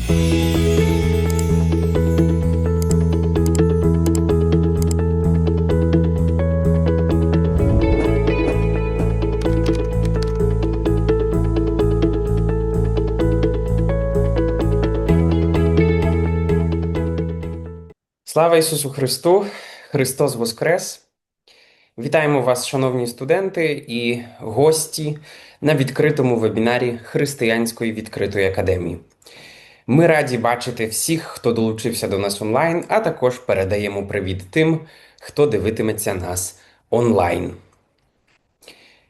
Слава Ісусу Христу! Христос Воскрес! Вітаємо вас, шановні студенти і гості на відкритому вебінарі Християнської відкритої академії. Ми раді бачити всіх, хто долучився до нас онлайн, а також передаємо привіт тим, хто дивитиметься нас онлайн.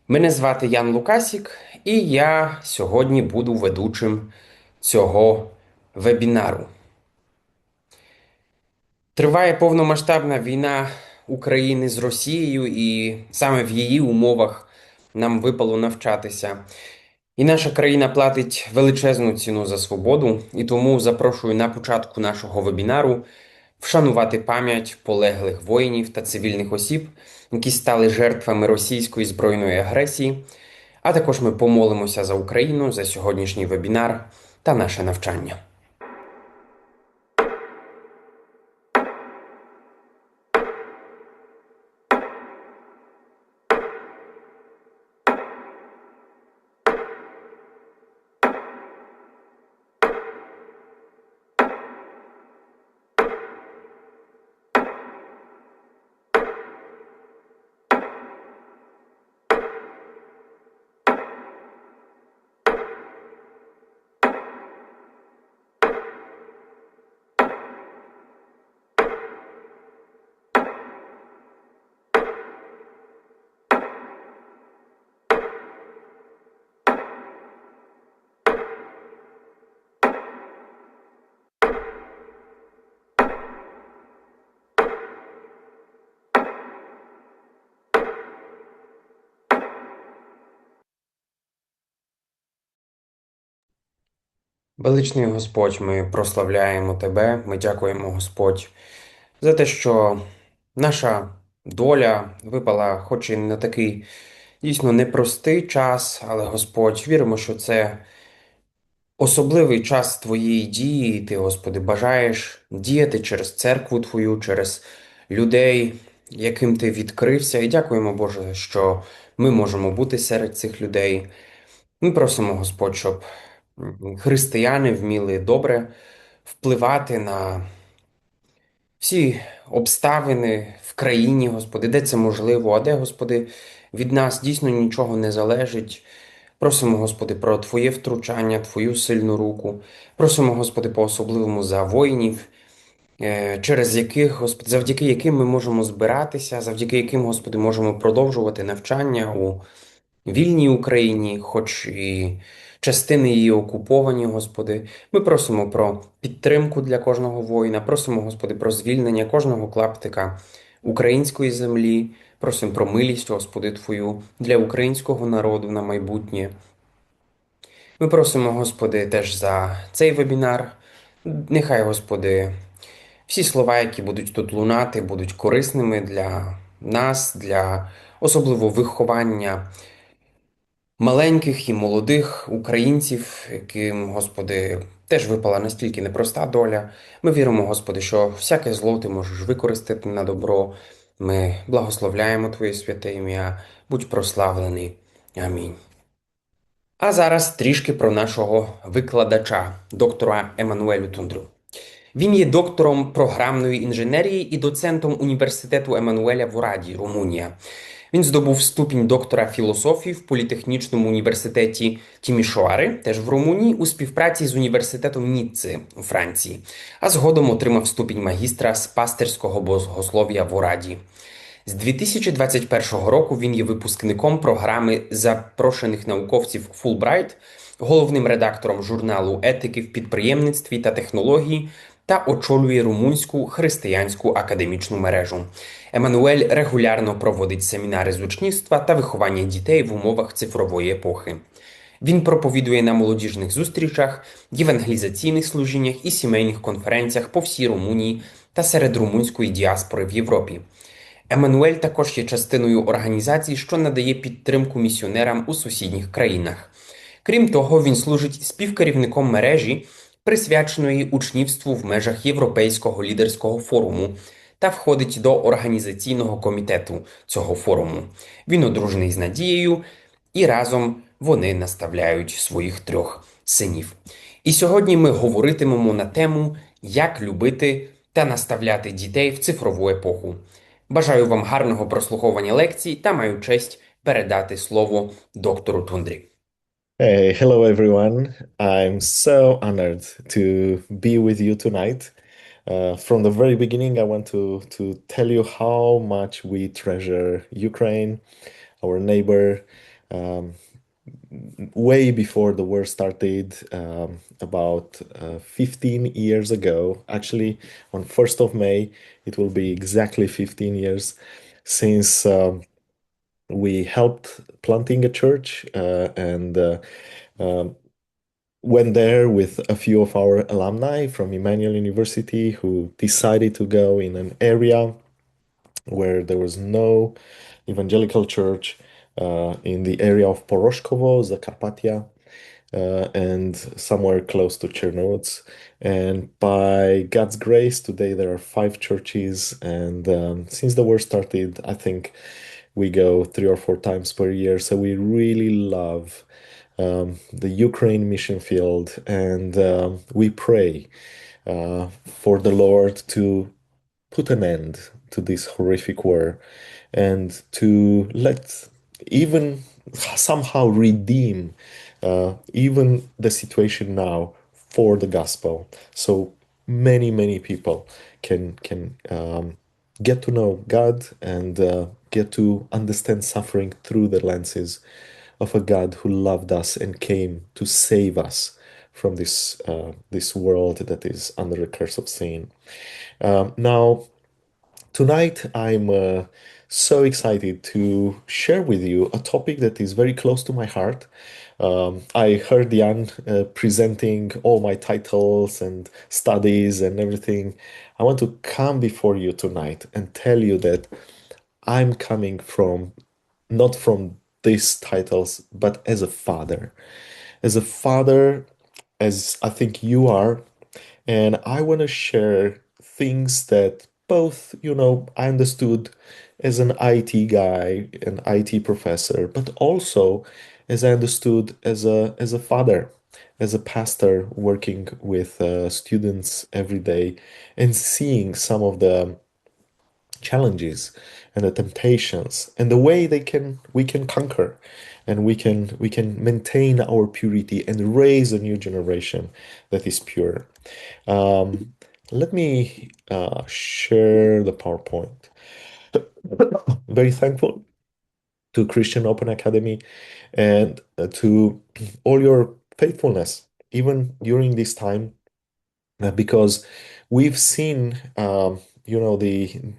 Мене звати Ян Лукасік, і я сьогодні буду ведучим цього вебінару. Триває повномасштабна війна України з Росією, і саме в її умовах нам випало навчатися. І наша країна платить величезну ціну за свободу, і тому запрошую на початку нашого вебінару вшанувати пам'ять полеглих воїнів та цивільних осіб, які стали жертвами російської збройної агресії, а також ми помолимося за Україну, за сьогоднішній вебінар та наше навчання. Величний Господь, ми прославляємо Тебе, ми дякуємо, Господь, за те, що наша доля випала, хоч і на такий дійсно непростий час, але, Господь, віримо, що це особливий час Твоєї дії, і Ти, Господи, бажаєш діяти через церкву Твою, через людей, яким Ти відкрився. І дякуємо, Боже, що ми можемо бути серед цих людей. Ми просимо, Господь, щоб християни вміли добре впливати на всі обставини в країні, Господи, де це можливо, а де, Господи, від нас дійсно нічого не залежить. Просимо, Господи, про Твоє втручання, Твою сильну руку. Просимо, Господи, по-особливому за воїнів, через яких, Господи, завдяки яким ми можемо збиратися, завдяки яким, Господи, можемо продовжувати навчання у вільній Україні, хоч і частини її окуповані, Господи. Ми просимо про підтримку для кожного воїна, просимо, Господи, про звільнення кожного клаптика української землі, просимо про милість, Господи, Твою для українського народу на майбутнє. Ми просимо, Господи, теж за цей вебінар. Нехай, Господи, всі слова, які будуть тут лунати, будуть корисними для нас, для особливо виховання маленьких і молодих українців, яким, Господи, теж випала настільки непроста доля. Ми віримо, Господи, що всяке зло Ти можеш використати на добро. Ми благословляємо Твоє святе ім'я. Будь прославлений. Амінь. А зараз трішки про нашого викладача, доктора Еммануелю Тундру. Він є доктором програмної інженерії і доцентом університету Еммануеля в Ораді, Румунія. Він здобув ступінь доктора філософії в політехнічному університеті Тімішоари, теж в Румунії, у співпраці з університетом Ніцци у Франції, а згодом отримав ступінь магістра з пастирського богослов'я в Ораді. З 2021 року він є випускником програми запрошених науковців Фулбрайт, головним редактором журналу етики в підприємництві та технології та очолює румунську християнську академічну мережу. Еммануель регулярно проводить семінари з учнівства та виховання дітей в умовах цифрової епохи. Він проповідує на молодіжних зустрічах, євангелізаційних служіннях і сімейних конференціях по всій Румунії та серед румунської діаспори в Європі. Еммануель також є частиною організації, що надає підтримку місіонерам у сусідніх країнах. Крім того, він служить співкерівником мережі присвяченої учнівству в межах Європейського лідерського форуму та входить до організаційного комітету цього форуму. Він одружений з Надією, і разом вони наставляють своїх трьох синів. І сьогодні ми говоритимемо на тему, як любити та наставляти дітей в цифрову епоху. Бажаю вам гарного прослуховування лекцій та маю честь передати слово доктору Тундрі. Hey, hello everyone. I'm so honored to be with you tonight. From the very beginning, I want to tell you how much we treasure Ukraine, our neighbor. Um, Way before the war started, about 15 years ago, actually on 1st of May, it will be exactly 15 years since we helped planting a church and um, went there with a few of our alumni from Emanuel University who decided to go in an area where there was no evangelical church in the area of Poroshkovo, Zakarpattia, and somewhere close to Chernovitz. And by God's grace, today there are five churches. And since the war started, I think we go 3 or 4 times per year. So we really love the Ukraine mission field, and we pray for the Lord to put an end to this horrific war and to let even somehow redeem even the situation now for the gospel. So many people can get to know God and get to understand suffering through the lenses of a God who loved us and came to save us from this world that is under the curse of sin. Now, tonight I'm so excited to share with you a topic that is very close to my heart. I heard Jan presenting all my titles and studies and everything. I want to come before you tonight and tell you that I'm coming from not from these titles, but as a father. As a father, as I think you are, and I want to share things that both, I understood as an IT guy, an IT professor, but also as I understood as a father, as a pastor working with students every day and seeing some of the challenges and the temptations and the way we can conquer and we can maintain our purity and raise a new generation that is pure. Let me share the PowerPoint. Very thankful to Christian Open Academy and to all your faithfulness even during this time, because we've seen the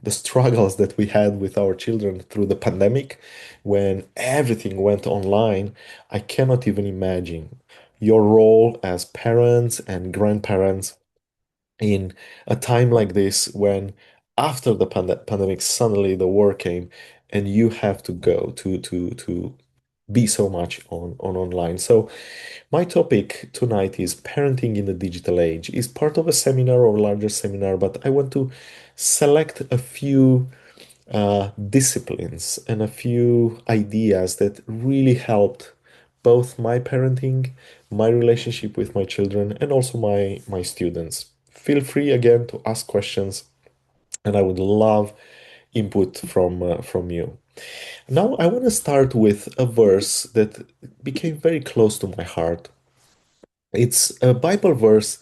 struggles that we had with our children through the pandemic when everything went online. I cannot even imagine your role as parents and grandparents in a time like this when after the pandemic suddenly the war came and you have to go to be so much on online. So my topic tonight is parenting in the digital age. Is part of a seminar or a larger seminar, but I want to select a few disciplines and a few ideas that really helped both my parenting, my relationship with my children, and also my students. Feel free again to ask questions, and I would love input from you. Now, I want to start with a verse that became very close to my heart. It's a Bible verse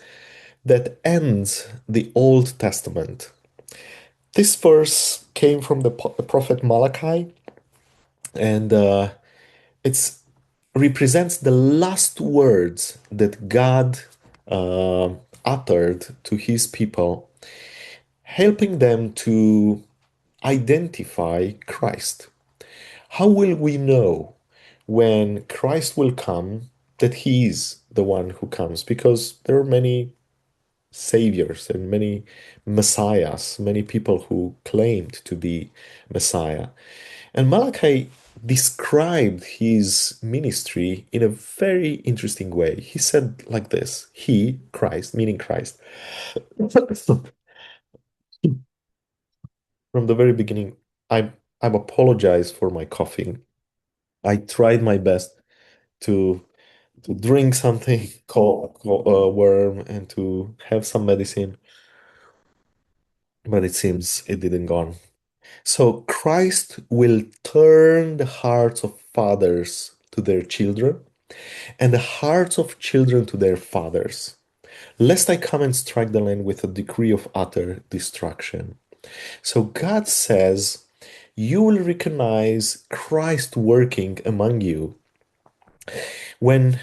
that ends the Old Testament. This verse came from the prophet Malachi, and it's represents the last words that God uttered to his people, helping them to identify Christ. How will we know when Christ will come that he is the one who comes? Because there are many saviors and many messiahs, many people who claimed to be Messiah. And Malachi described his ministry in a very interesting way. He said like this, he, Christ, meaning Christ, from the very beginning, I'm apologized for my coughing. I tried my best to drink something called worm and to have some medicine, but it seems it didn't gone. So Christ will turn the hearts of fathers to their children and the hearts of children to their fathers, lest I come and strike the land with a decree of utter destruction. So God says, you will recognize Christ working among you when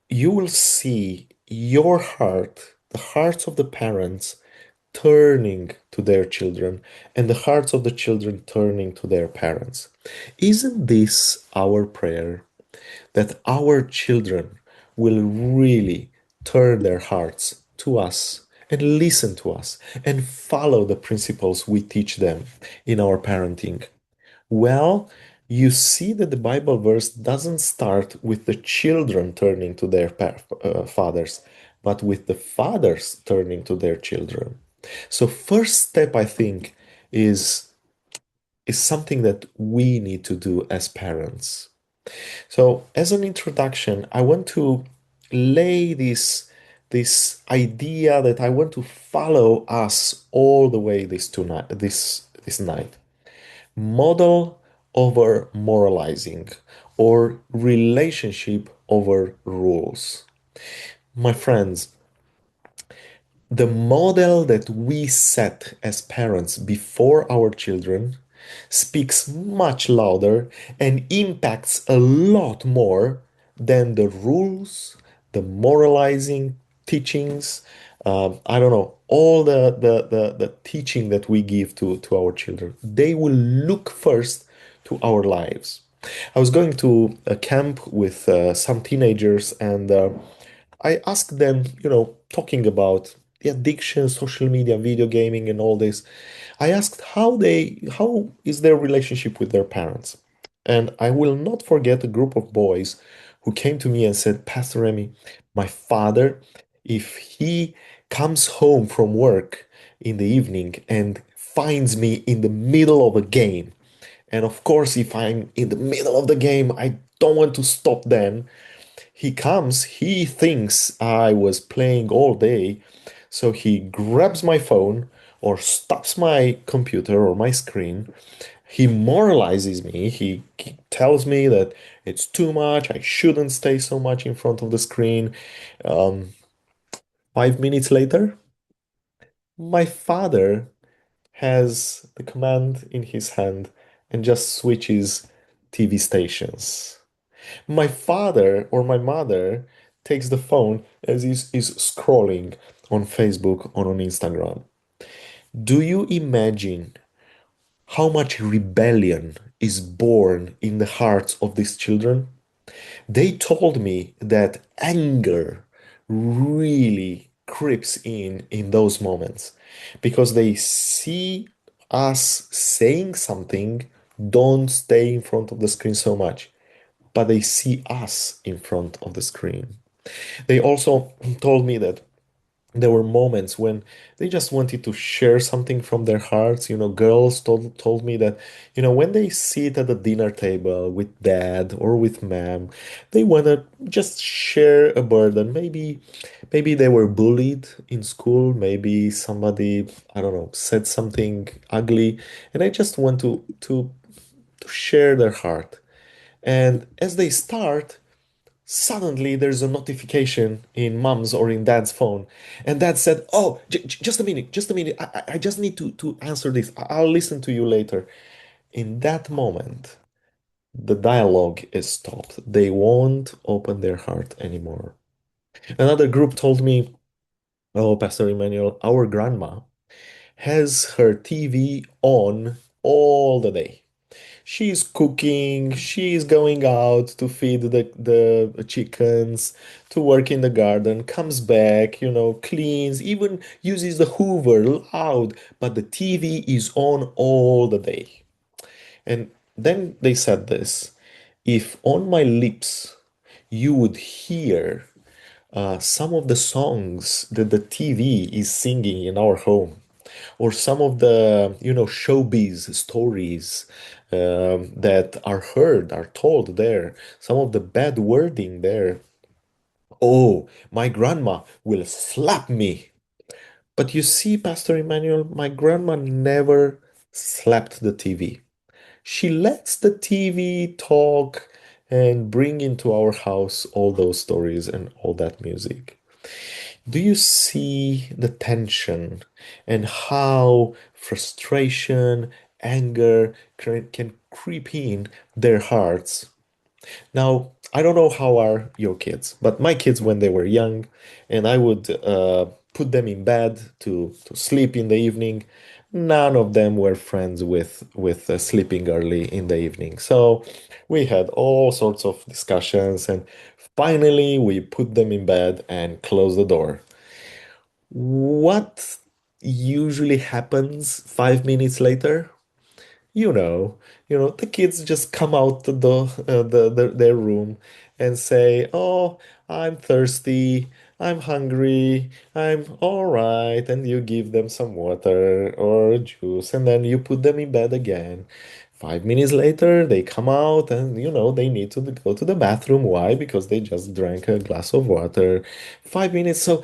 you will see your heart, the hearts of the parents, turning to their children and the hearts of the children turning to their parents. Isn't this our prayer? That our children will really turn their hearts to us and listen to us and follow the principles we teach them in our parenting. Well, you see that the Bible verse doesn't start with the children turning to their fathers, but with the fathers turning to their children. So first step, I think, is something that we need to do as parents. So, as an introduction, I want to lay this idea that I want to follow us all the way this night. Model over moralizing or relationship over rules. My friends, the model that we set as parents before our children speaks much louder and impacts a lot more than the rules, the moralizing teachings, I don't know, all the teaching that we give to our children. They will look first to our lives. I was going to a camp with some teenagers and I asked them, talking about the addiction, social media, video gaming, and all this. I asked how is their relationship with their parents. And I will not forget a group of boys who came to me and said, Pastor Remy, my father, if he comes home from work in the evening and finds me in the middle of a game, and of course, if I'm in the middle of the game, I don't want to stop then. He comes, he thinks I was playing all day, so he grabs my phone or stops my computer or my screen. He moralizes me. He tells me that it's too much, I shouldn't stay so much in front of the screen. 5 minutes later, my father has the command in his hand and just switches TV stations. My father or my mother takes the phone as is scrolling on Facebook or on Instagram. Do you imagine how much rebellion is born in the hearts of these children? They told me that anger really creeps in those moments because they see us saying something, don't stay in front of the screen so much, but they see us in front of the screen. They also told me that there were moments when they just wanted to share something from their hearts. Girls told me that, when they sit at the dinner table with dad or with mom, they want to just share a burden. Maybe they were bullied in school. Maybe somebody, I don't know, said something ugly. And I just want to share their heart. And as they start, suddenly there's a notification in mom's or in dad's phone. And dad said, oh, just a minute, just a minute. I just need to answer this. I'll listen to you later. In that moment, the dialogue is stopped. They won't open their heart anymore. Another group told me, oh, Pastor Emmanuel, our grandma has her TV on all the day. She's cooking, she's going out to feed the chickens, to work in the garden, comes back, cleans, even uses the Hoover loud, but the TV is on all the day. And then they said this. If on my lips you would hear some of the songs that the TV is singing in our home, or some of the, showbiz stories that are heard, are told there, some of the bad wording there. Oh, my grandma will slap me. But you see, Pastor Emmanuel, my grandma never slapped the TV. She lets the TV talk and bring into our house all those stories and all that music. Do you see the tension and how frustration, anger can creep in their hearts? Now, I don't know how are your kids, but my kids, when they were young, and I would put them in bed to sleep in the evening, none of them were friends with sleeping early in the evening. So we had all sorts of discussions, and finally we put them in bed and closed the door. What usually happens 5 minutes later? You know, the kids just come out their room and say, "Oh, I'm thirsty, I'm hungry, I'm all right," and you give them some water or juice, and then you put them in bed again. 5 minutes later, they come out and they need to go to the bathroom. Why? Because they just drank a glass of water. 5 minutes. So,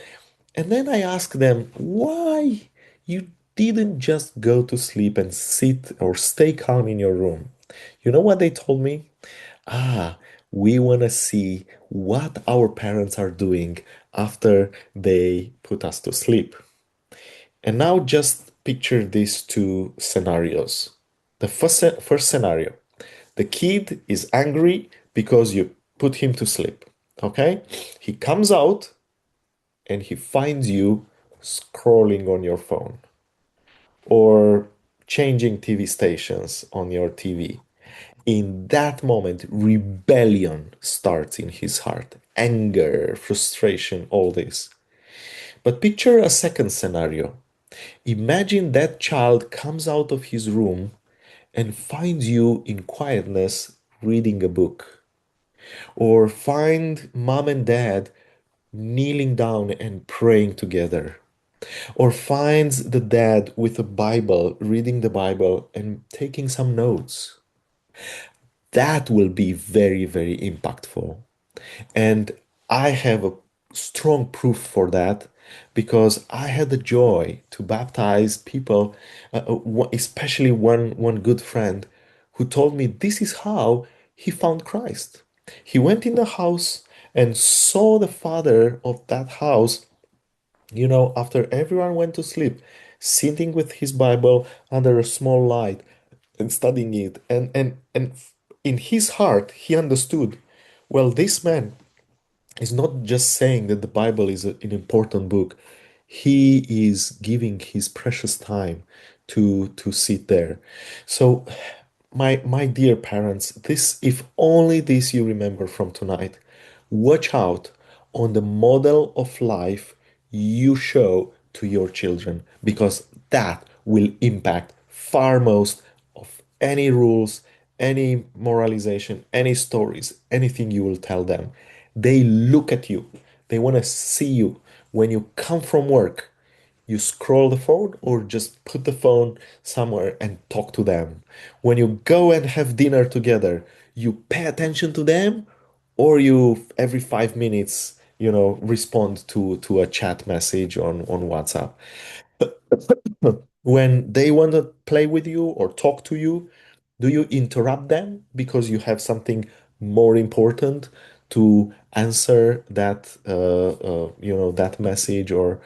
and then I ask them, why you didn't just go to sleep and sit or stay calm in your room? You know what they told me? Ah, we want to see what our parents are doing after they put us to sleep. And now just picture these two scenarios. The first scenario, the kid is angry because you put him to sleep. Okay? He comes out and he finds you scrolling on your phone or changing TV stations on your TV. In that moment, rebellion starts in his heart, anger, frustration, all this. But picture a second scenario. Imagine that child comes out of his room and finds you in quietness reading a book, or find mom and dad kneeling down and praying together, or finds the dad with a Bible, reading the Bible and taking some notes. That will be very, very impactful. And I have a strong proof for that because I had the joy to baptize people, especially one good friend who told me this is how he found Christ. He went in the house and saw the father of that house, after everyone went to sleep, sitting with his Bible under a small light and studying it. And in his heart, he understood, well, this man is not just saying that the Bible is an important book. He is giving his precious time to sit there. So my dear parents, this, if only this you remember from tonight, watch out on the model of life you show to your children, because that will impact far most of any rules, any moralization, any stories, anything you will tell them. They look at you, they want to see you when you come from work. You scroll the phone or just put the phone somewhere and talk to them. When you go and have dinner together, you pay attention to them, or you every 5 minutes, respond to a chat message on WhatsApp. When they want to play with you or talk to you, do you interrupt them because you have something more important to answer that message? Or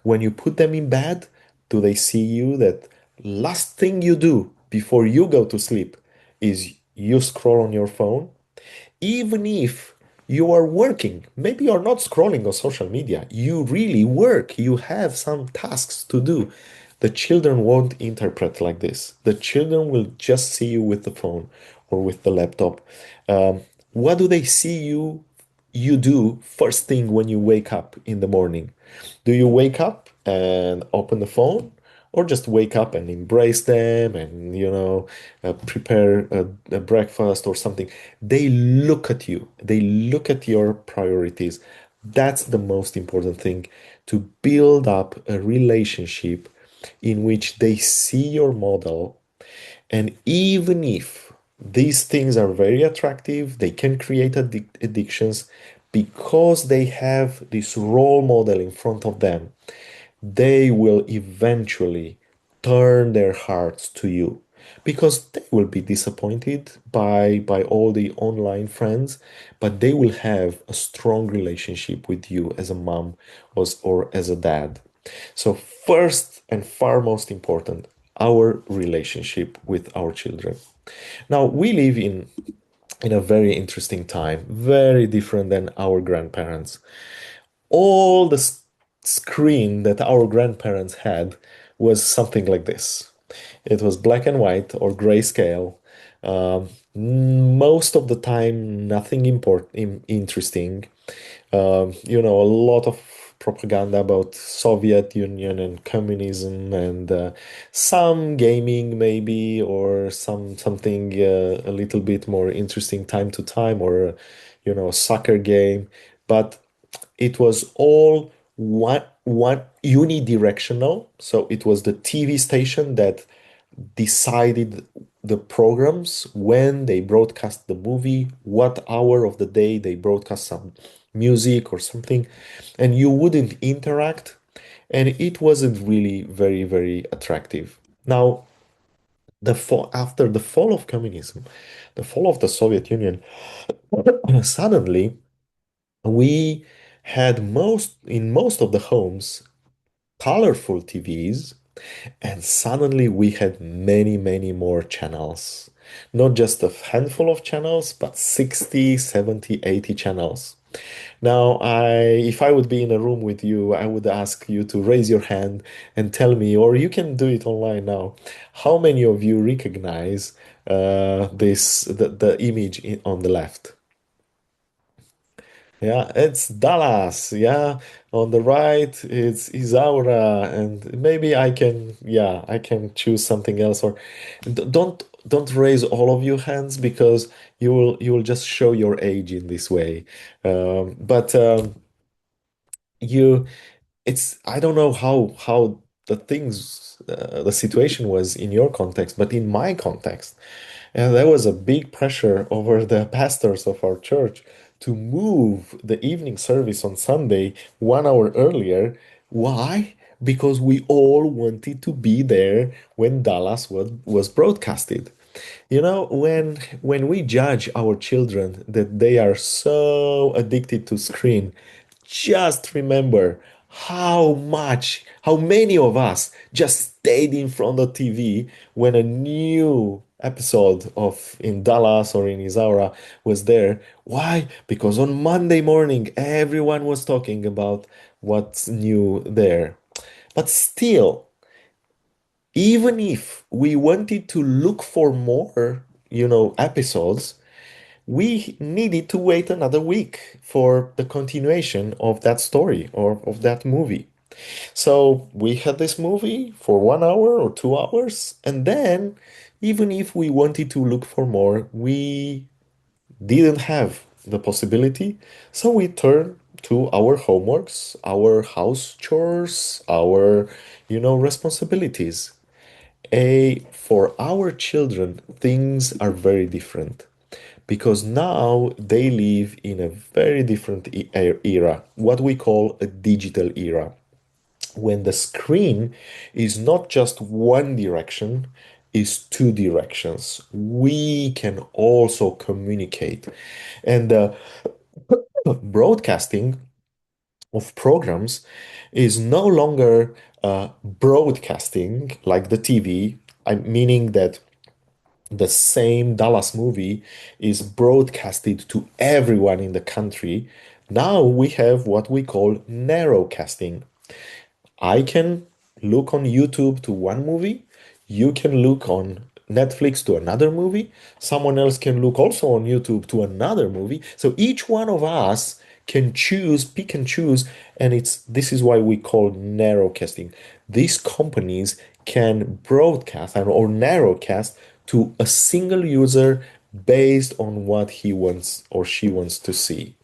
when you put them in bed, do they see you that last thing you do before you go to sleep is you scroll on your phone? Even if you are working, maybe you're not scrolling on social media, you really work, you have some tasks to do. The children won't interpret like this. The children will just see you with the phone or with the laptop. Um, what do they see you do first thing when you wake up in the morning? Do you wake up and open the phone, or just wake up and embrace them and, prepare a breakfast or something. They look at you, they look at your priorities. That's the most important thing, to build up a relationship in which they see your model. And even if these things are very attractive, they can create addictions because they have this role model in front of them. They will eventually turn their hearts to you because they will be disappointed by all the online friends, but they will have a strong relationship with you as a mom or as a dad. So first and far most important, our relationship with our children. Now we live in a very interesting time, very different than our grandparents. All the screen that our grandparents had was something like this. It was black and white or grayscale. Most of the time, nothing interesting. A lot of propaganda about Soviet Union and communism, and some gaming maybe, or something a little bit more interesting time to time, or a soccer game. But it was all one unidirectional. So it was the TV station that decided the programs, when they broadcast the movie, what hour of the day they broadcast some music or something, and you wouldn't interact, and it wasn't really very attractive. Now, after the fall of communism, the fall of the Soviet Union, suddenly we had most of the homes colorful TVs, and suddenly we had many more channels. Not just a handful of channels, but 60, 70, 80 channels. Now, if I would be in a room with you, I would ask you to raise your hand and tell me, or you can do it online now, how many of you recognize the image on the left? Yeah, it's Dallas. Yeah, on the right it's Isaura, and maybe I can choose something else. Or don't raise all of your hands, because you will just show your age in this way. But you it's I don't know how the situation was in your context, but in my context, and there was a big pressure over the pastors of our church to move the evening service on Sunday 1 hour earlier. Why? Because we all wanted to be there when Dallas was broadcasted. When we judge our children that they are so addicted to screen, just remember how many of us just stayed in front of TV when a new episode of in Dallas or in Isaura was there. Why? Because on Monday morning, everyone was talking about what's new there. But still, even if we wanted to look for more, episodes, we needed to wait another week for the continuation of that story or of that movie. So we had this movie for 1 hour or 2 hours, and then even if we wanted to look for more, we didn't have the possibility. So we turned to our homeworks, our house chores, our, responsibilities. For our children, things are very different because now they live in a very different era, what we call a digital era, when the screen is not just one direction, is two directions. We can also communicate. And broadcasting of programs is no longer broadcasting like the TV, meaning that the same Dallas movie is broadcasted to everyone in the country. Now we have what we call narrowcasting. I can look on YouTube to one movie, you can look on Netflix to another movie, someone else can look also on YouTube to another movie. So each one of us can choose, pick and choose, and this is why we call narrowcasting. These companies can broadcast or narrowcast to a single user based on what he wants or she wants to see.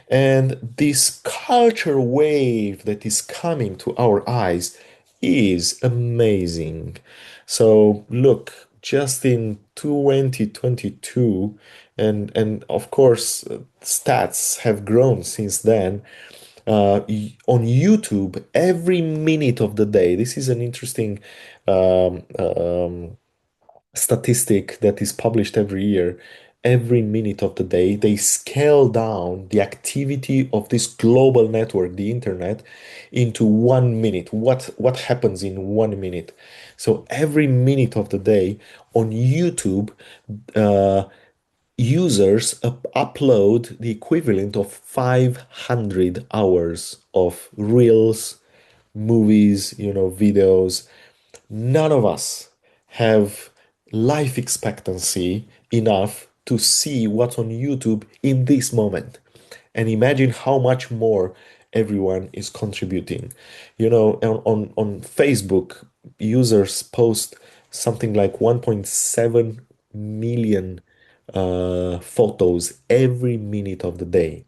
And this culture wave that is coming to our eyes is amazing. So look, just in 2022, and of course, stats have grown since then. On YouTube, every minute of the day, this is an interesting um, um, statistic that is published every year. Every minute of the day, they scale down the activity of this global network, the internet, into 1 minute. What happens in 1 minute? So every minute of the day on YouTube, uh, users upload the equivalent of 500 hours of reels, movies, videos. None of us have life expectancy enough to see what's on YouTube in this moment. And imagine how much more everyone is contributing. On Facebook, users post something like 1.7 million photos every minute of the day.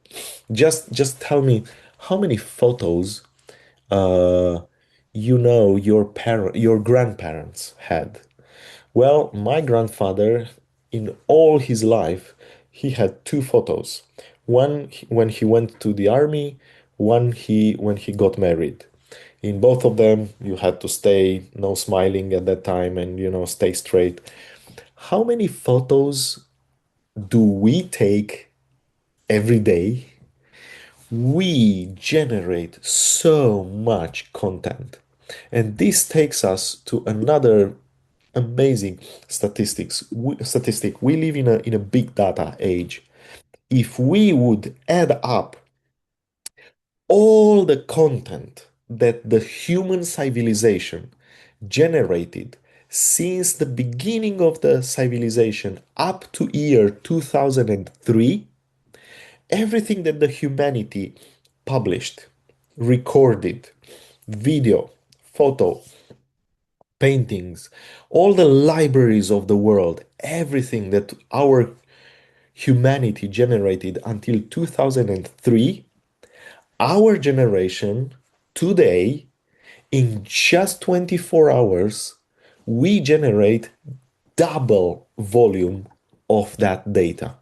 Just tell me how many photos uh, your grandparents had. Well, my grandfather, in all his life, he had two photos. One when he went to the army, one he when he got married. In both of them, you had to stay, no smiling at that time, and stay straight. How many photos do we take every day? We generate so much content. And this takes us to another amazing statistic. We live in a big data age. If we would add up all the content that the human civilization generated since the beginning of the civilization up to year 2003, everything that the humanity published, recorded, video, photo, paintings, all the libraries of the world, everything that our humanity generated until 2003, our generation today, in just 24 hours, we generate double volume of that data.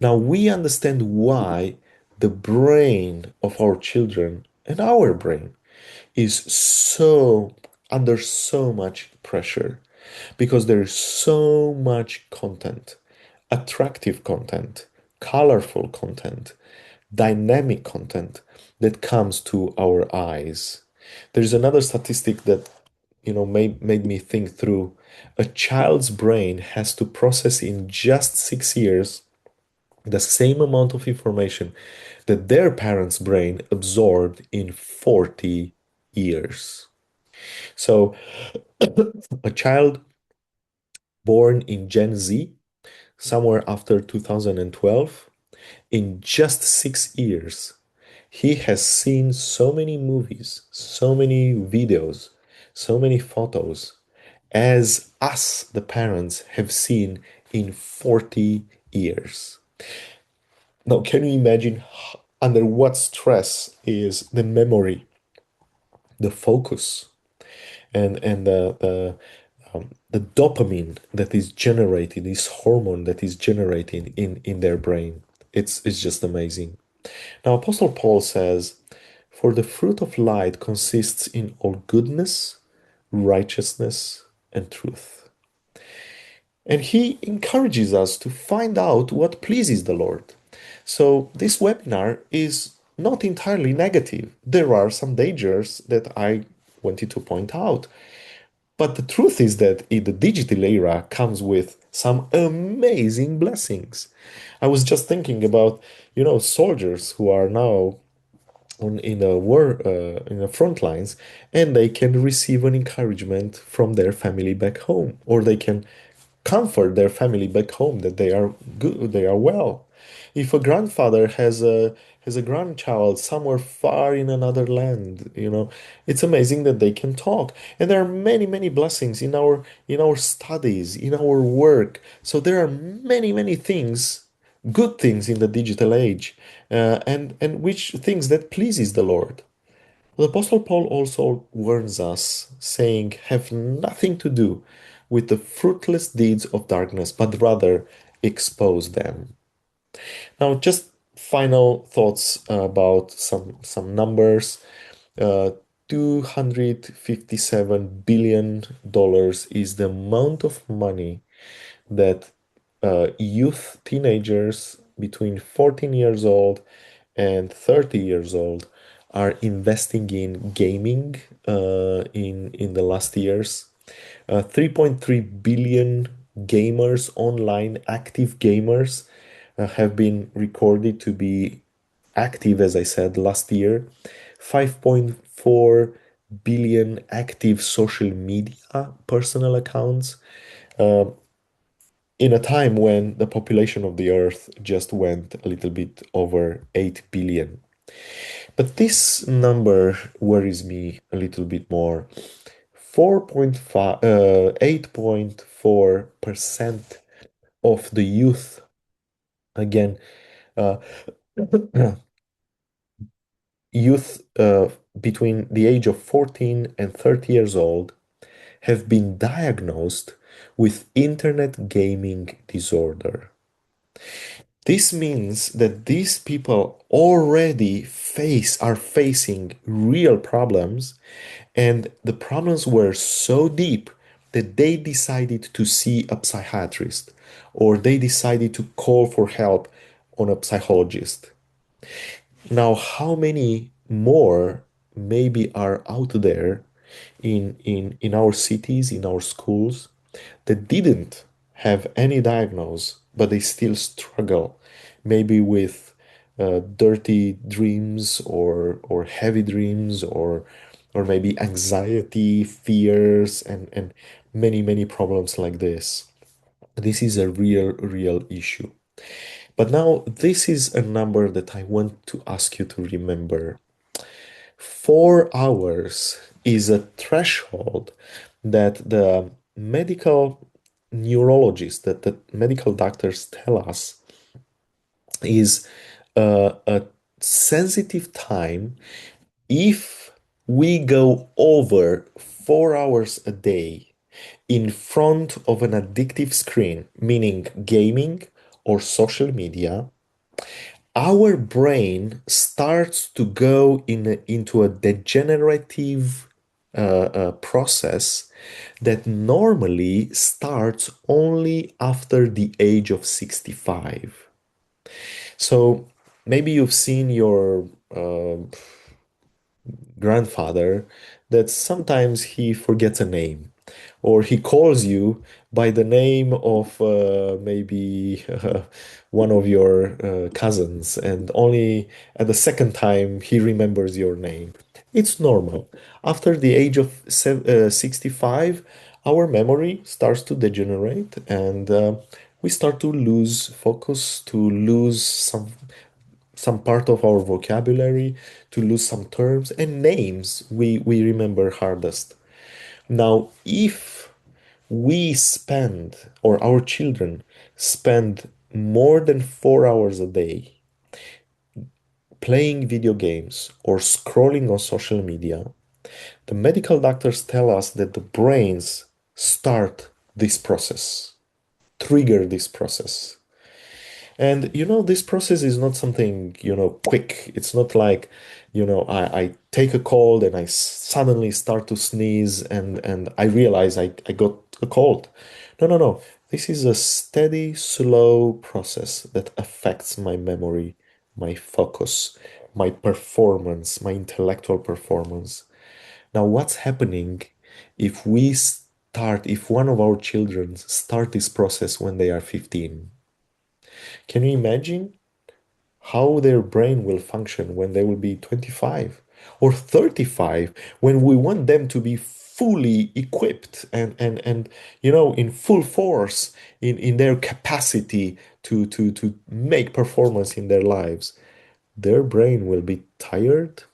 Now we understand why the brain of our children and our brain is so under so much pressure because there is so much content, attractive content, colorful content, dynamic content that comes to our eyes. There's another statistic that made me think through. A child's brain has to process in just 6 years the same amount of information that their parents' brain absorbed in 40 years. So, a child born in Gen Z, somewhere after 2012, in just 6 years, he has seen so many movies, so many videos, so many photos as us, the parents, have seen in 40 years. Now, can you imagine under what stress is the memory, the focus, and the dopamine that is generated, this hormone that is generated in their brain? It's just amazing. Now, Apostle Paul says, "For the fruit of light consists in all goodness, righteousness, and truth." And he encourages us to find out what pleases the Lord. So this webinar is not entirely negative. There are some dangers that I wanted to point out. But the truth is that in the digital era comes with some amazing blessings. I was just thinking about, soldiers who are now in the war in the front lines, and they can receive an encouragement from their family back home, or they can comfort their family back home that they are good, they are well. If a grandfather has a grandchild somewhere far in another land, it's amazing that they can talk. And there are many, many blessings in our studies, in our work. So there are many, many things, good things in the digital age, and which things that pleases the Lord. The Apostle Paul also warns us, saying, have nothing to do with the fruitless deeds of darkness, but rather expose them. Now, just final thoughts about some numbers. Uh, $257 billion is the amount of money that youth teenagers between 14 years old and 30 years old are investing in gaming in the last years. 3.3 billion gamers, online active gamers, have been recorded to be active, as I said, last year. 5.4 billion active social media personal accounts in a time when the population of the Earth just went a little bit over 8 billion. But this number worries me a little bit more. 4.5, 8.4% of the youth, again, uh, youth between the age of 14 and 30 years old, have been diagnosed with internet gaming disorder. This means that these people already are facing real problems, and the problems were so deep that they decided to see a psychiatrist or they decided to call for help on a psychologist. Now, how many more maybe are out there in our cities, in our schools, that didn't have any diagnosis, but they still struggle, maybe with dirty dreams or heavy dreams or maybe anxiety, fears, and many, many problems like this. This is a real issue. But now, this is a number that I want to ask you to remember. 4 hours is a threshold that the medical neurologists, that the medical doctors tell us is a sensitive time. If we go over 4 hours a day in front of an addictive screen, meaning gaming or social media, our brain starts to go into a degenerative process that normally starts only after the age of 65. So maybe you've seen your grandfather that sometimes he forgets a name or he calls you by the name of maybe one of your cousins, and only at the second time he remembers your name. It's normal. After the age of 65, our memory starts to degenerate, and we start to lose focus, to lose some part of our vocabulary, to lose some terms and names we remember hardest. Now, if we spend, or our children spend more than 4 hours a day playing video games or scrolling on social media, the medical doctors tell us that the brains start this process, trigger this process. And this process is not something, quick. It's not like, I take a cold and I suddenly start to sneeze and I realize I got a cold. No, no, no. This is a steady, slow process that affects my memory, my focus, my performance, my intellectual performance. Now, what's happening if one of our children start this process when they are 15? Can you imagine how their brain will function when they will be 25 or 35, when we want them to be fully equipped and in full force in their capacity to make performance in their lives, their brain will be tired,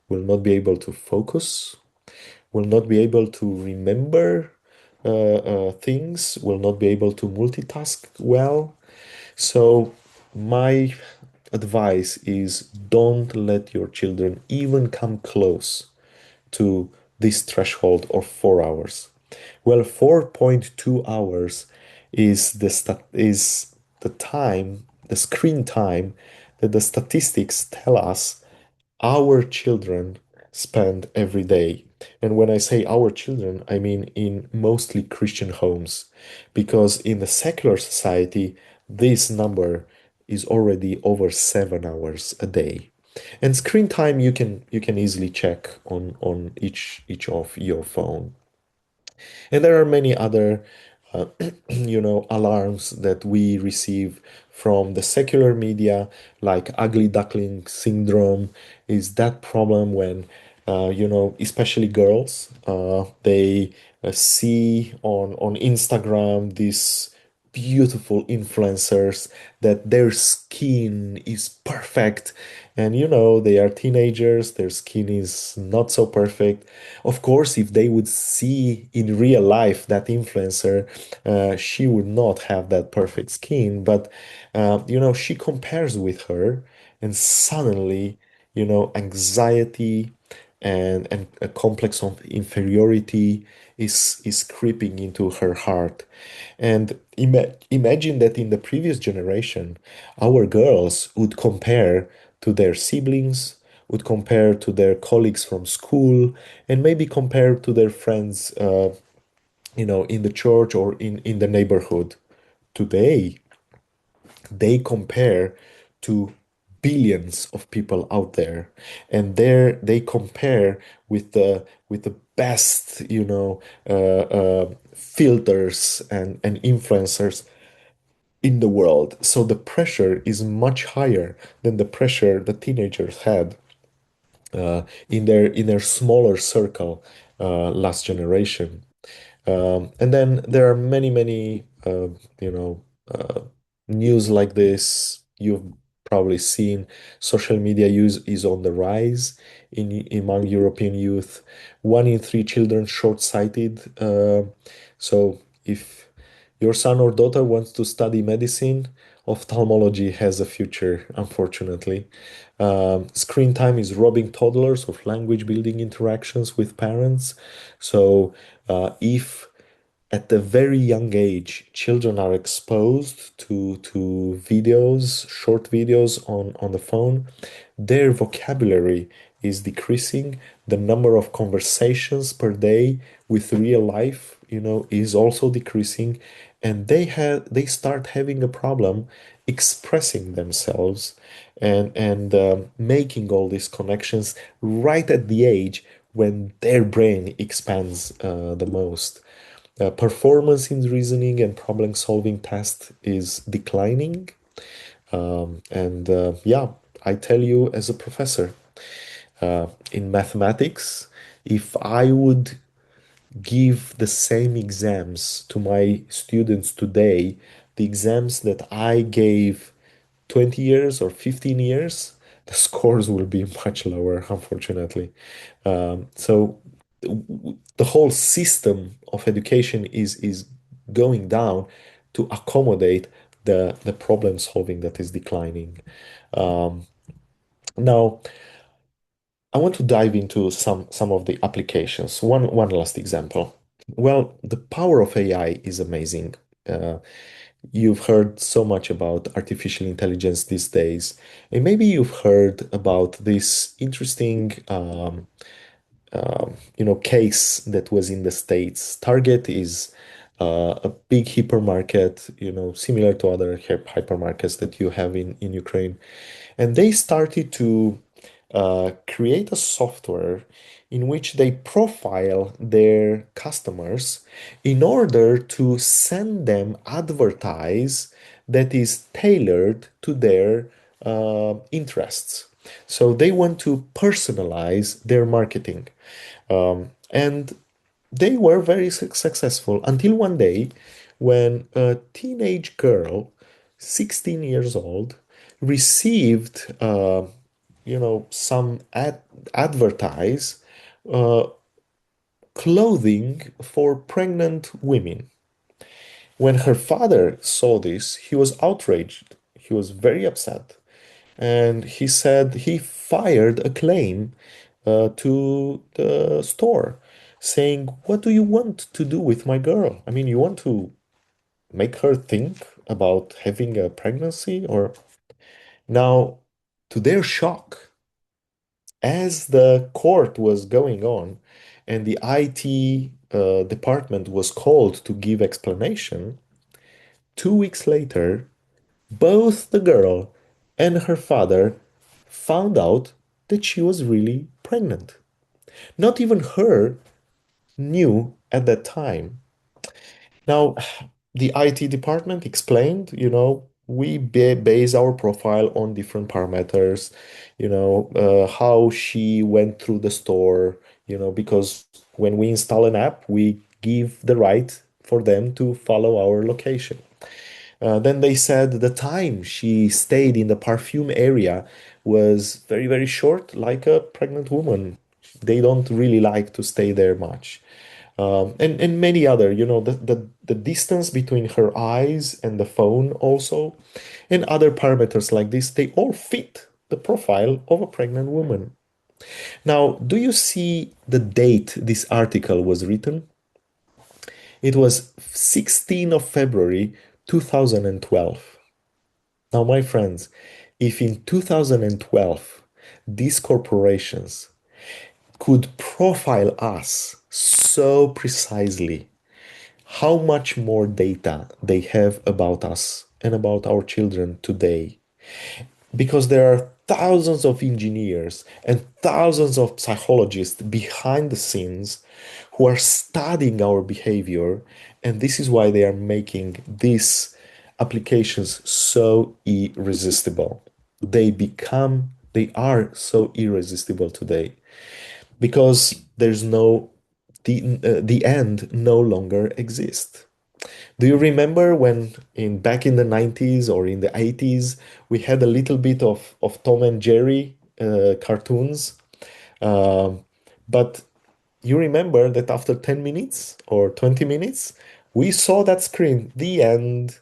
will not be able to focus, will not be able to remember things, will not be able to multitask well. So, my advice is don't let your children even come close to this threshold of 4 hours. Well, 4.2 hours is the time, the screen time that the statistics tell us our children spend every day. And when I say our children, I mean in mostly Christian homes, because in the secular society, this number is already over 7 hours a day. And screen time you can easily check on each of your phone. And there are many other, uh, alarms that we receive from the secular media, like ugly duckling syndrome, is that problem when, especially girls, they see on Instagram these beautiful influencers that their skin is perfect, and they are teenagers, their skin is not so perfect. Of course, if they would see in real life that influencer, she would not have that perfect skin, but she compares with her, and suddenly, anxiety and a complex of inferiority is creeping into her heart. And imagine that in the previous generation, our girls would compare to their siblings, would compare to their colleagues from school, and maybe compare to their friends, in the church or in the neighborhood. Today, they compare to billions of people out there, and there they compare with the best, filters and influencers in the world. So the pressure is much higher than the pressure the teenagers had in their smaller circle last generation. And then there are many, many, news like this. You've probably seen social media use is on the rise among European youth. 1 in 3 children short-sighted. So if your son or daughter wants to study medicine, ophthalmology has a future, unfortunately. Screen time is robbing toddlers of language building interactions with parents. So, if at a very young age, children are exposed to videos, short videos on the phone, their vocabulary is decreasing. The number of conversations per day with real life, is also decreasing, and they start having a problem expressing themselves and making all these connections right at the age when their brain expands the most. Performance in reasoning and problem solving test is declining. And yeah, I tell you as a professor, in mathematics, if I would give the same exams to my students today, the exams that I gave 20 years or 15 years, the scores will be much lower, unfortunately. So the whole system of education is going down to accommodate the problem solving that is declining. Now, I want to dive into some of the applications. One last example. Well, the power of AI is amazing. Uh, you've heard so much about artificial intelligence these days, and maybe you've heard about this interesting, case that was in the States. Target is a big hypermarket, similar to other hypermarkets that you have in Ukraine. And they started to create a software in which they profile their customers in order to send them advertise that is tailored to their interests. So they want to personalize their marketing. And they were very successful until one day when a teenage girl, 16 years old, received, some advertise uh, clothing for pregnant women. When her father saw this, he was outraged. He was very upset. And he said he fired a claim to the store saying, "What do you want to do with my girl? I mean, you want to make her think about having a pregnancy?" Or now, to their shock, as the court was going on and the IT department was called to give explanation, 2 weeks later, both the girl and her father found out that she was really pregnant. Not even her knew at that time. Now, the IT department explained, we base our profile on different parameters, how she went through the store, because when we install an app, we give the right for them to follow our location. Then they said the time she stayed in the perfume area was very, very short, like a pregnant woman. They don't really like to stay there much. And many other, the distance between her eyes and the phone also, and other parameters like this, they all fit the profile of a pregnant woman. Now, do you see the date this article was written? It was 16th of February 2012. Now, my friends, if in 2012 these corporations could profile us so precisely, how much more data they have about us and about our children today? Because there are thousands of engineers and thousands of psychologists behind the scenes who are studying our behavior, and this is why they are making these applications so irresistible. They are so irresistible today because the end no longer exists. Do you remember when in back in the 90s or in the 80s we had a little bit of Tom and Jerry cartoons? Um, but you remember that after 10 minutes or 20 minutes, we saw that screen, the end.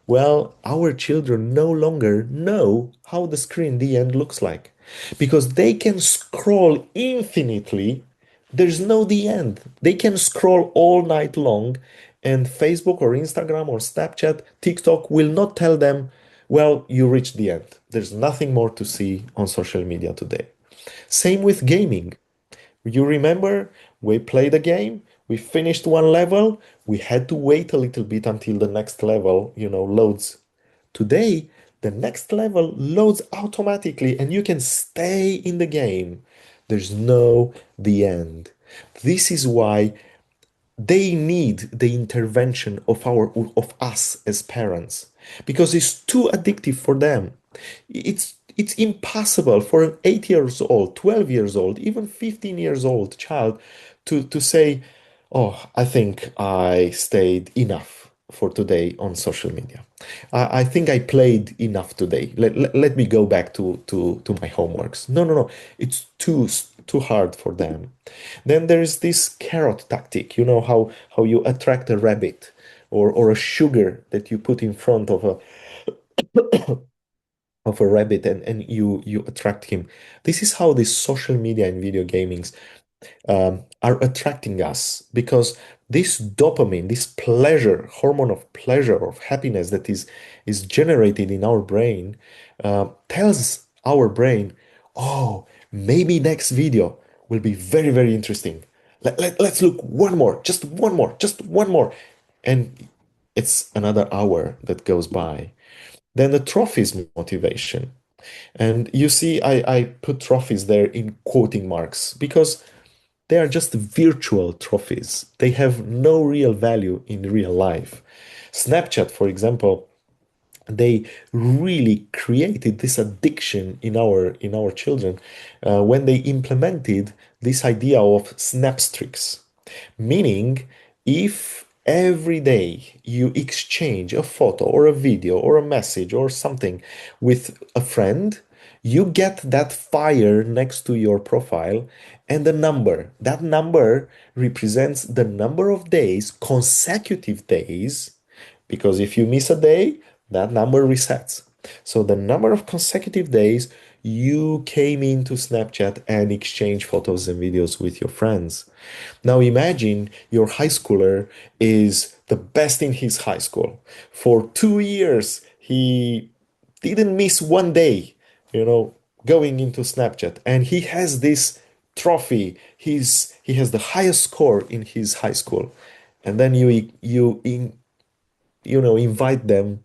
Well, our children no longer know how the screen, the end, looks like because they can scroll infinitely. There's no the end. They can scroll all night long, and Facebook or Instagram or Snapchat, TikTok will not tell them, well, you reached the end. There's nothing more to see on social media today. Same with gaming. You remember we played a game, we finished one level, we had to wait a little bit until the next level, loads. Today, the next level loads automatically and you can stay in the game. There's no the end. This is why they need the intervention of us as parents because it's too addictive for them. It's impossible for an 8 years old, 12 years old, even 15 years old child to say, "Oh, I think I stayed enough for today on social media. I think I played enough today. Let me go back to my homeworks." No, no, no. It's too hard for them. Then there is this carrot tactic. You know how you attract a rabbit or a sugar that you put in front of a rabbit and you attract him. This is how this social media and video gamings are attracting us because this dopamine, this pleasure, hormone of pleasure, of happiness that is generated in our brain, tells our brain, oh, maybe next video will be very, very interesting. Let's look one more, just one more, just one more. And it's another hour that goes by. Then the trophies motivation. And you see, I put trophies there in quoting marks because they are just virtual trophies. They have no real value in real life. Snapchat, for example, they really created this addiction in our children when they implemented this idea of snapstreaks. Meaning, if every day you exchange a photo or a video or a message or something with a friend, you get that fire next to your profile and a number. That number represents the number of days, consecutive days, because if you miss a day, that number resets. So the number of consecutive days you came into Snapchat and exchanged photos and videos with your friends. Now imagine your high schooler is the best in his high school. For 2 years, he didn't miss one day, you know, going into Snapchat. And he has this trophy. He has the highest score in his high school. And then you invite them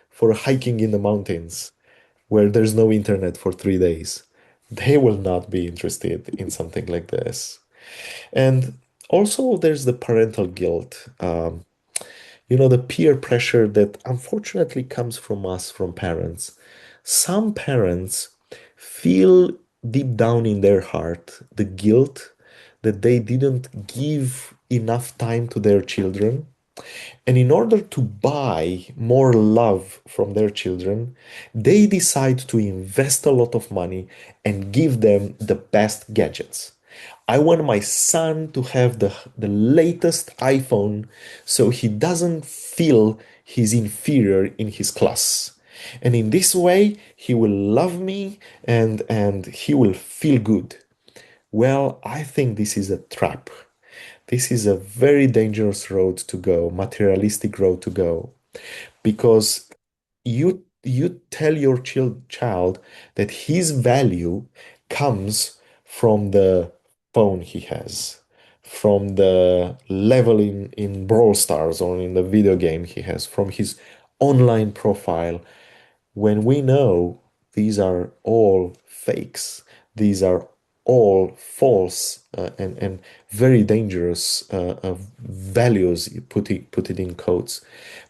for hiking in the mountains where there's no internet for 3 days. They will not be interested in something like this. And also, there's the parental guilt, the peer pressure that unfortunately comes from us, from parents. Some parents feel deep down in their heart the guilt that they didn't give enough time to their children, and in order to buy more love from their children, they decide to invest a lot of money and give them the best gadgets. I want my son to have the latest iPhone so he doesn't feel he's inferior in his class. And in this way, he will love me and he will feel good. Well, I think this is a trap. This is a very dangerous road to go, materialistic road to go, because you tell your child that his value comes from the phone he has, from the level in Brawl Stars or in the video game he has, from his online profile, when we know these are all fakes, these are all false and very dangerous values, put it in quotes.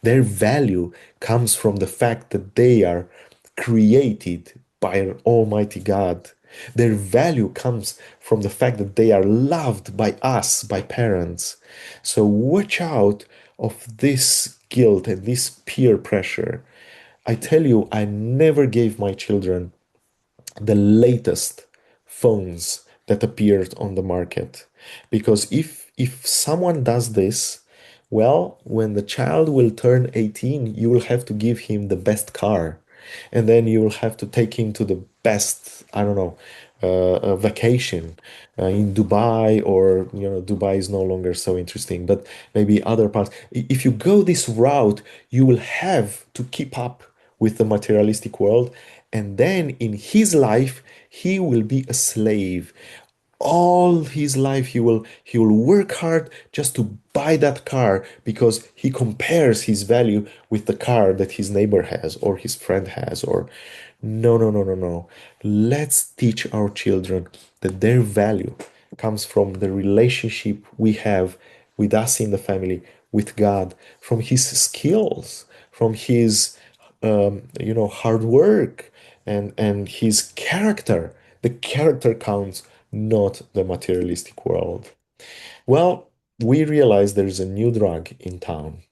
Their value comes from the fact that they are created by Almighty God. Their value comes from the fact that they are loved by us, by parents. So watch out of this guilt and this peer pressure. I tell you, I never gave my children the latest phones that appeared on the market. Because if someone does this, well, when the child will turn 18, you will have to give him the best car. And then you will have to take him to the best, I don't know, a vacation in Dubai, or Dubai is no longer so interesting, but maybe other parts. If you go this route, you will have to keep up with the materialistic world, and then in his life he will be a slave. All his life he will work hard just to buy that car because he compares his value with the car that his neighbor has or his friend has. Or no, no, no, no, no. Let's teach our children that their value comes from the relationship we have with us in the family, with God, from his skills, from his hard work and his character. The character counts, not the materialistic world. Well, we realize there's a new drug in town,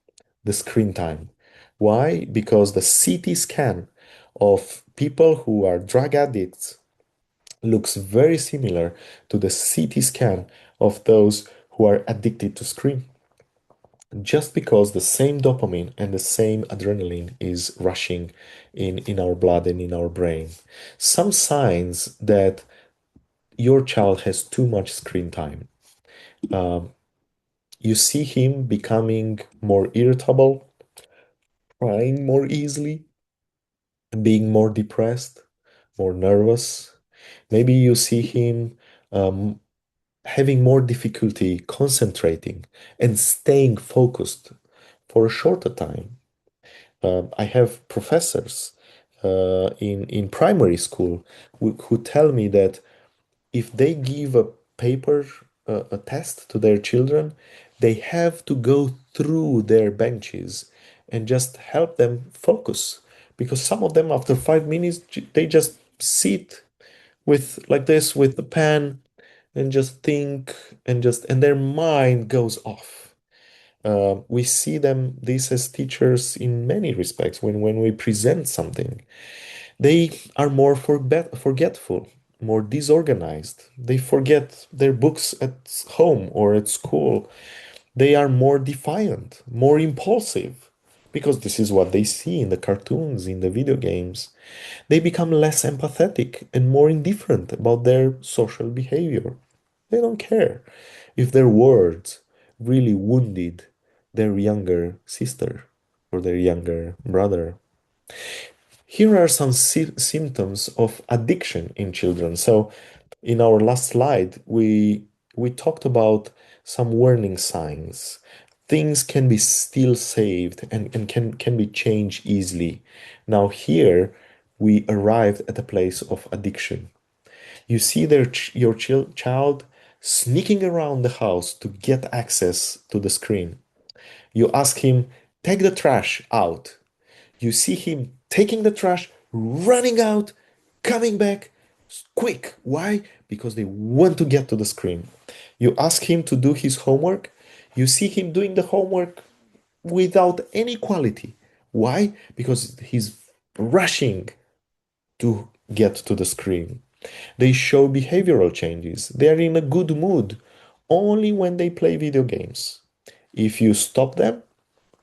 the screen time. Why? Because the CT scan of people who are drug addicts looks very similar to the CT scan of those who are addicted to screen. Just because the same dopamine and the same adrenaline is rushing in our blood and in our brain. Some signs that your child has too much screen time. You see him becoming more irritable, crying more easily, being more depressed, more nervous. Maybe you see him um, having more difficulty concentrating and staying focused for a shorter time. I have professors in primary school who tell me that if they give a paper, a test to their children, they have to go through their benches and just help them focus. Because some of them, after 5 minutes, they just sit with like this with the pen and just think and their mind goes off. We see them this as teachers in many respects. When we present something, they are more forgetful, more disorganized. They forget their books at home or at school. They are more defiant, more impulsive, because this is what they see in the cartoons, in the video games. They become less empathetic and more indifferent about their social behavior. They don't care if their words really wounded their younger sister or their younger brother. Here are some symptoms of addiction in children. So, in our last slide, we talked about some warning signs. Things can be still saved and can be changed easily. Now, here we arrived at a place of addiction. You see your child sneaking around the house to get access to the screen. You ask him, take the trash out. You see him taking the trash, running out, coming back quick. Why? Because they want to get to the screen. You ask him to do his homework. You see him doing the homework without any quality. Why? Because he's rushing to get to the screen. They show behavioral changes. They are in a good mood only when they play video games. If you stop them,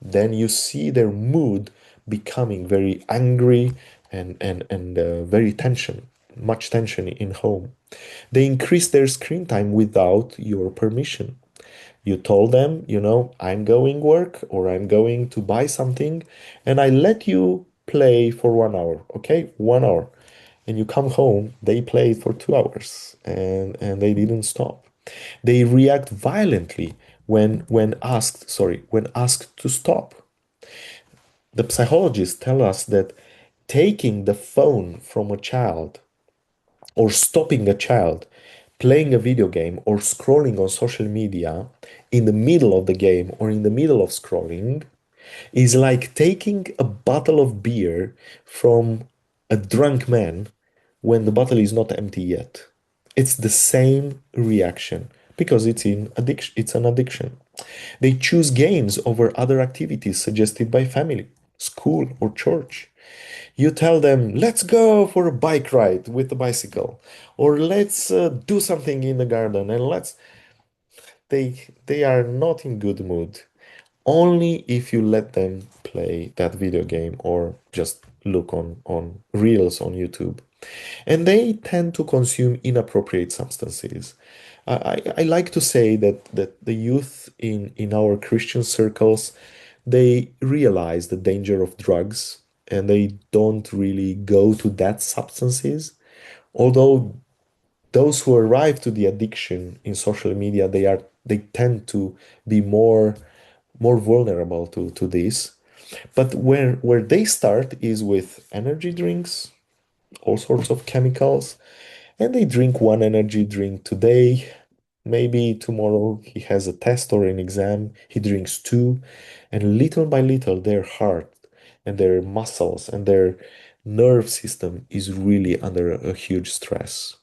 then you see their mood becoming very angry and very much tension in home. They increase their screen time without your permission. You told them, I'm going work or I'm going to buy something, and I let you play for 1 hour, okay? 1 hour. And you come home, they played for 2 hours and they didn't stop. They react violently when asked to stop. The psychologists tell us that taking the phone from a child or stopping a child playing a video game or scrolling on social media in the middle of the game or in the middle of scrolling is like taking a bottle of beer from a drunk man when the bottle is not empty yet. It's the same reaction because it's an addiction. They choose games over other activities suggested by family, school, or church. You tell them, let's go for a bike ride with a bicycle, or let's do something in the garden, and they are not in good mood. Only if you let them play that video game or just look on reels on YouTube. And they tend to consume inappropriate substances. I like to say that the youth in our Christian circles, they realize the danger of drugs and they don't really go to that substances. Although those who arrive to the addiction in social media, they tend to be more vulnerable to this. But where they start is with energy drinks, all sorts of chemicals, and they drink one energy drink today. Maybe tomorrow he has a test or an exam, he drinks two, and little by little their heart and their muscles and their nerve system is really under a huge stress.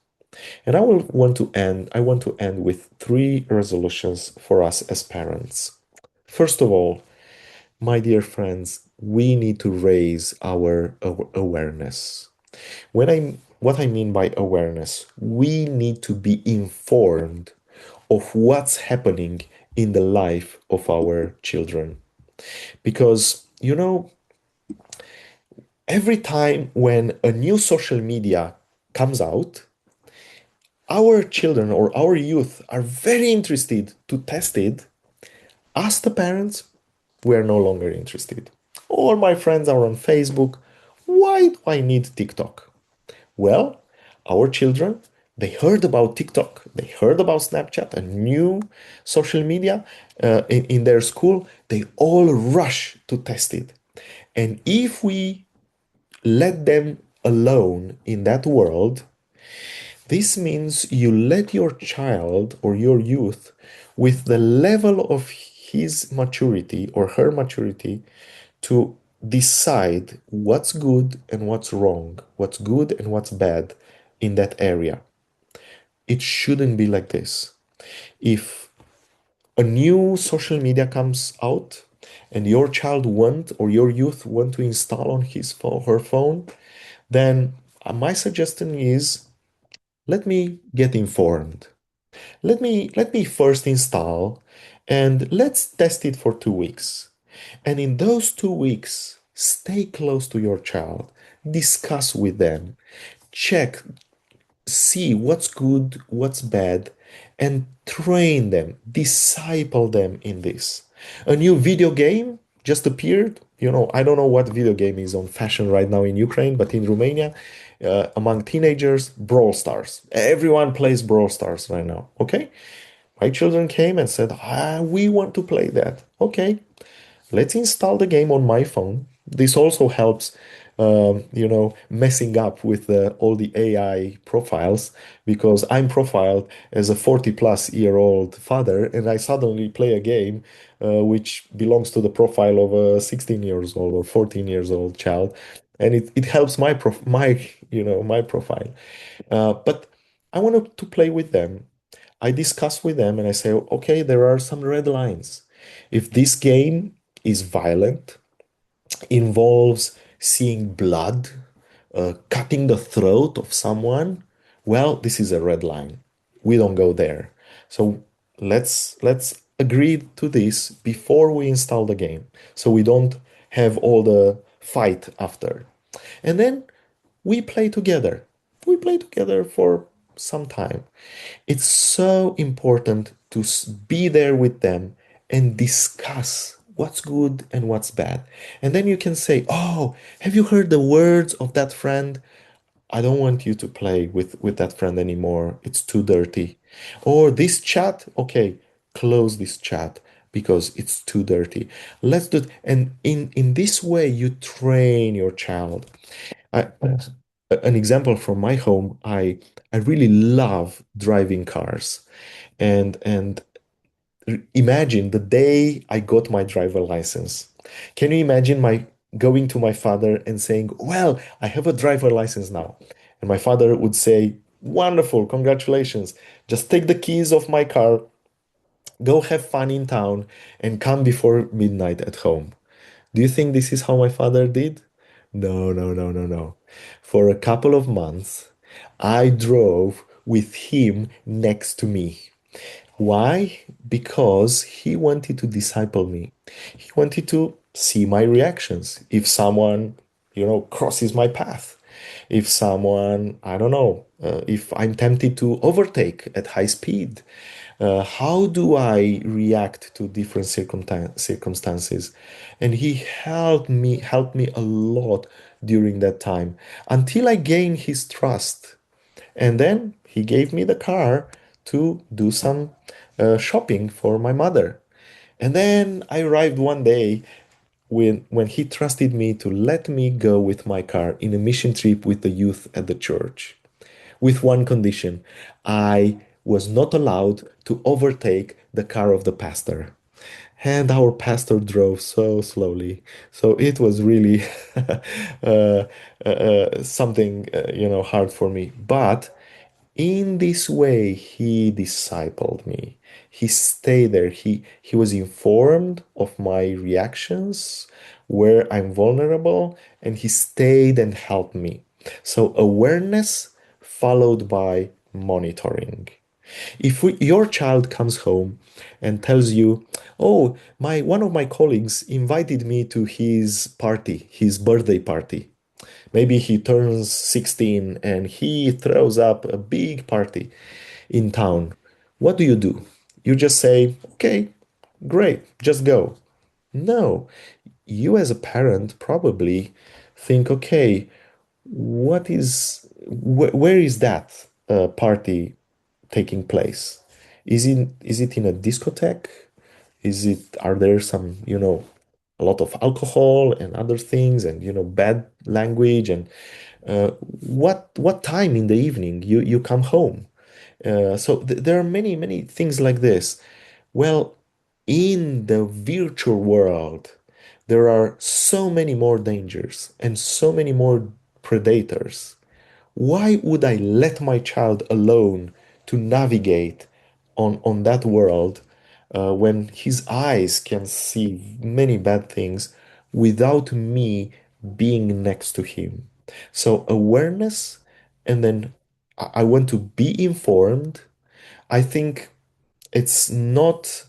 And I want to end with three resolutions for us as parents. First of all, my dear friends, we need to raise our awareness. What I mean by awareness, we need to be informed of what's happening in the life of our children. Because, every time when a new social media comes out, our children or our youth are very interested to test it. Us, the parents, we're no longer interested. All my friends are on Facebook. Why do I need TikTok? Well, our children, they heard about TikTok, they heard about Snapchat, a new social media in their school. They all rush to test it. And if we let them alone in that world, this means you let your child or your youth with the level of his maturity or her maturity to decide what's good and what's wrong, what's good and what's bad in that area. It shouldn't be like this. If a new social media comes out and your child want or your youth want to install on his phone, her phone, then my suggestion is let me get informed. Let me first install and let's test it for 2 weeks. And in those 2 weeks, stay close to your child, discuss with them, check, see what's good, what's bad, and train them, disciple them in this. A new video game just appeared. I don't know what video game is on fashion right now in Ukraine, but in Romania, among teenagers, Brawl Stars. Everyone plays Brawl Stars right now. Okay? My children came and said, we want to play that. Okay, let's install the game on my phone. This also helps, messing up with all the AI profiles because I'm profiled as a 40 plus year old father and I suddenly play a game which belongs to the profile of a 16 years old or 14 years old child. And it helps my profile. But I wanted to play with them. I discuss with them and I say, okay, there are some red lines. If this game is violent, involves seeing blood, cutting the throat of someone, well, this is a red line. We don't go there. So let's agree to this before we install the game, so we don't have all the fight after. And then we play together. We play together for some time. It's so important to be there with them and discuss what's good and what's bad. And then you can say, "Oh, have you heard the words of that friend? I don't want you to play with that friend anymore. It's too dirty." Or this chat, okay, close this chat because it's too dirty. Let's do it. And in this way, you train your child. I, an example from my home, I really love driving cars. And imagine the day I got my driver license. Can you imagine my going to my father and saying, "Well, I have a driver license now." And my father would say, "Wonderful, congratulations. Just take the keys of my car, go have fun in town, and come before midnight at home." Do you think this is how my father did? No, no, no, no, no. For a couple of months, I drove with him next to me. Why? Because he wanted to disciple me. He wanted to see my reactions. If someone, crosses my path, if someone, I don't know, if I'm tempted to overtake at high speed, how do I react to different circumstances? And he helped me a lot during that time until I gained his trust. And then he gave me the car to do some shopping for my mother. And then I arrived one day when he trusted me to let me go with my car in a mission trip with the youth at the church. With one condition, I was not allowed to overtake the car of the pastor. And our pastor drove so slowly. So it was really something, hard for me. But in this way, he discipled me. He stayed there. He was informed of my reactions, where I'm vulnerable, and he stayed and helped me. So awareness followed by monitoring. If your child comes home and tells you, "Oh, my one of my colleagues invited me to his party, his birthday party." Maybe he turns 16 and he throws up a big party in town. What do? You just say, "Okay, great, just go." No, you as a parent probably think, "Okay, where is that party taking place? Is it in a discotheque? Are there some, a lot of alcohol and other things and, bad language and what time in the evening you come home?" So there are many things like this. Well, in the virtual world, there are so many more dangers and so many more predators. Why would I let my child alone to navigate on that world when his eyes can see many bad things without me being next to him. So awareness, and then I want to be informed. I think it's not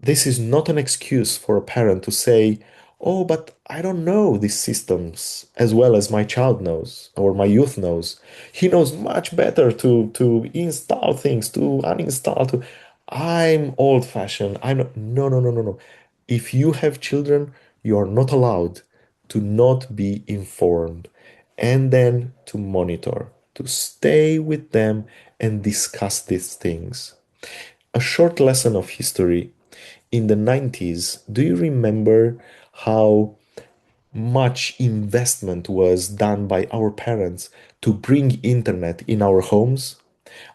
this is not an excuse for a parent to say, "Oh, but I don't know these systems as well as my child knows or my youth knows. He knows much better to install things, to uninstall, to I'm old-fashioned. I'm not. No, no, no, no, no. If you have children, you are not allowed to not be informed and then to monitor, to stay with them and discuss these things. A short lesson of history. In the 90s, do you remember how much investment was done by our parents to bring internet in our homes?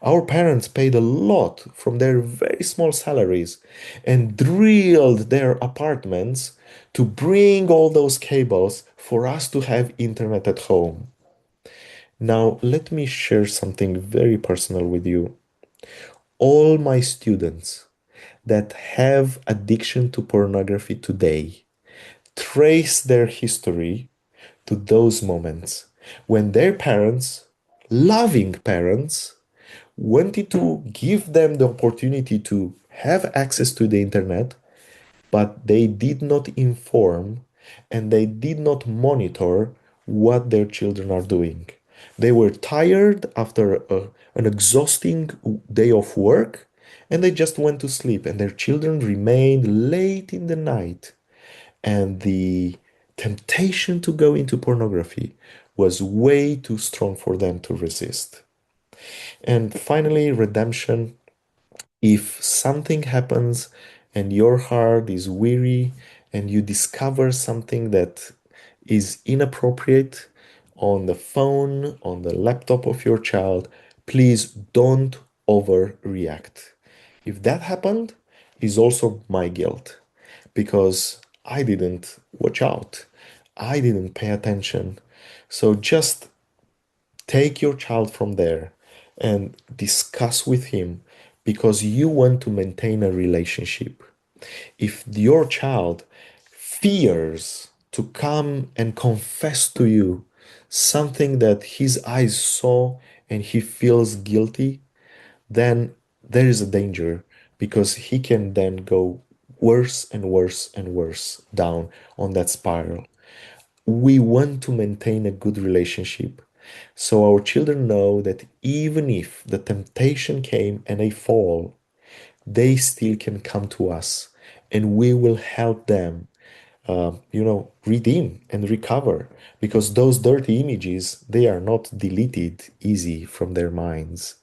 Our parents paid a lot from their very small salaries and drilled their apartments to bring all those cables for us to have internet at home. Now, let me share something very personal with you. All my students that have addiction to pornography today trace their history to those moments when their parents, loving parents, wanted to give them the opportunity to have access to the internet, but they did not inform and they did not monitor what their children are doing. They were tired after an exhausting day of work and they just went to sleep, and their children remained late in the night. And the temptation to go into pornography was way too strong for them to resist. And finally, redemption. If something happens and your heart is weary and you discover something that is inappropriate on the phone, on the laptop of your child, please don't overreact. If that happened, is also my guilt because I didn't watch out. I didn't pay attention. So just take your child from there and discuss with him because you want to maintain a relationship. If your child fears to come and confess to you something that his eyes saw and he feels guilty, then there is a danger because he can then go worse and worse and worse down on that spiral. We want to maintain a good relationship. So our children know that even if the temptation came and they fall, they still can come to us and we will help them, redeem and recover because those dirty images, they are not deleted easy from their minds.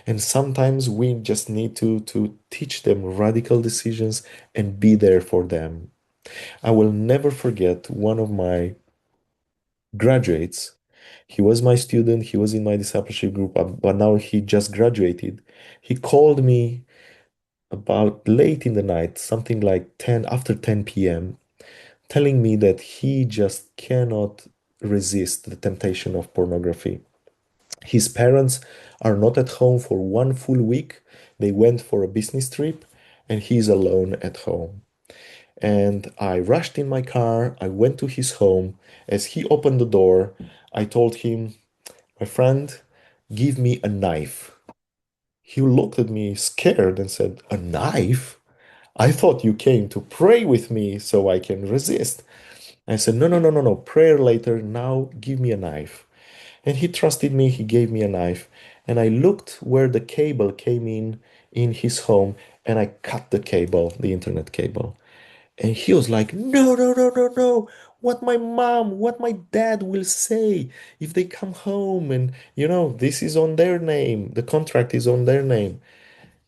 And sometimes we just need to teach them radical decisions and be there for them. I will never forget one of my graduates. He was my student, he was in my discipleship group, but now he just graduated. He called me about late in the night, something like 10 after 10 p.m., telling me that he just cannot resist the temptation of pornography. His parents are not at home for one full week. They went for a business trip and he's alone at home. And I rushed in my car. I went to his home. As he opened the door, I told him, "My friend, give me a knife." He looked at me scared and said, "A knife? I thought you came to pray with me so I can resist." I said, "No, no, no, no, no. Prayer later. Now give me a knife." And he trusted me. He gave me a knife. And I looked where the cable came in his home and I cut the cable, the internet cable. And he was like, "No, no, no, no, no. What my mom, what my dad will say if they come home and, this is on their name. The contract is on their name."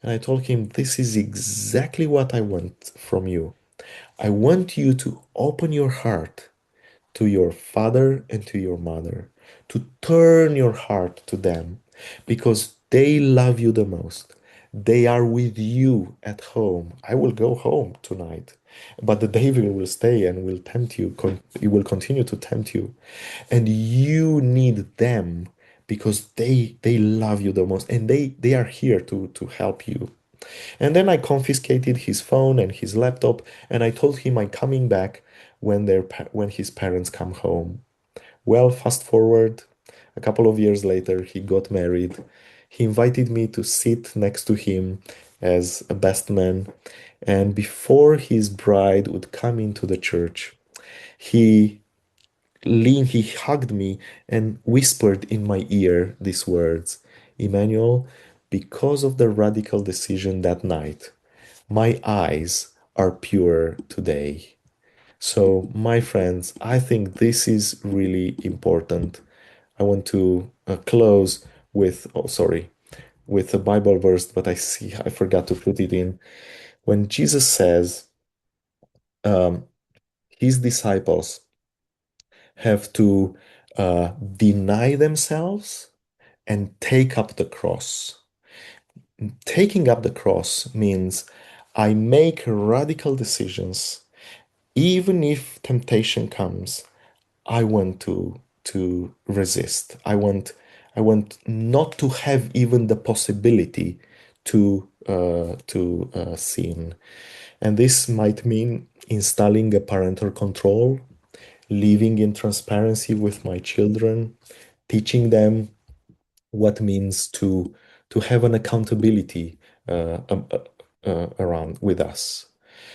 And I told him, "This is exactly what I want from you. I want you to open your heart to your father and to your mother, to turn your heart to them because they love you the most. They are with you at home. I will go home tonight, but the devil will stay and will tempt you. He will continue to tempt you. And you need them because they love you the most and they are here to help you. And then I confiscated his phone and his laptop, and I told him I'm coming back when his parents come home. Well, fast forward a couple of years later, he got married. He invited me to sit next to him as a best man. And before his bride would come into the church, he he hugged me and whispered in my ear these words: Emmanuel, because of the radical decision that night, my eyes are pure today. So, my friends, I think this is really important. I want to close with, oh, sorry, with a Bible verse, but I forgot to put it in. When Jesus says, um, his disciples have to deny themselves and take up the cross. Taking up the cross means I make radical decisions. Even if temptation comes, I want to resist. I want not to have even the possibility to sin. And this might mean installing a parental control, living in transparency with my children, teaching them what means to have an accountability around with us.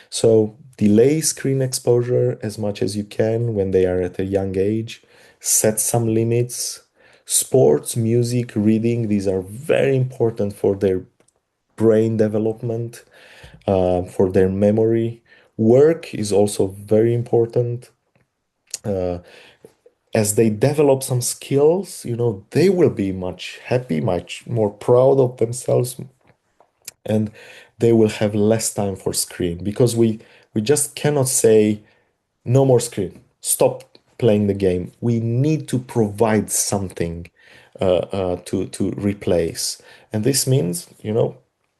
So delay screen exposure as much as you can when they are at a young age. Set some limits. Sports, music, reading, these are very important for their brain development, for their memory. Work is also very important. Uh, as they develop some skills, they will be much happy, much more proud of themselves, and they will have less time for screen because we just cannot say no more screen, stop playing the game. We need to provide something to replace, and this means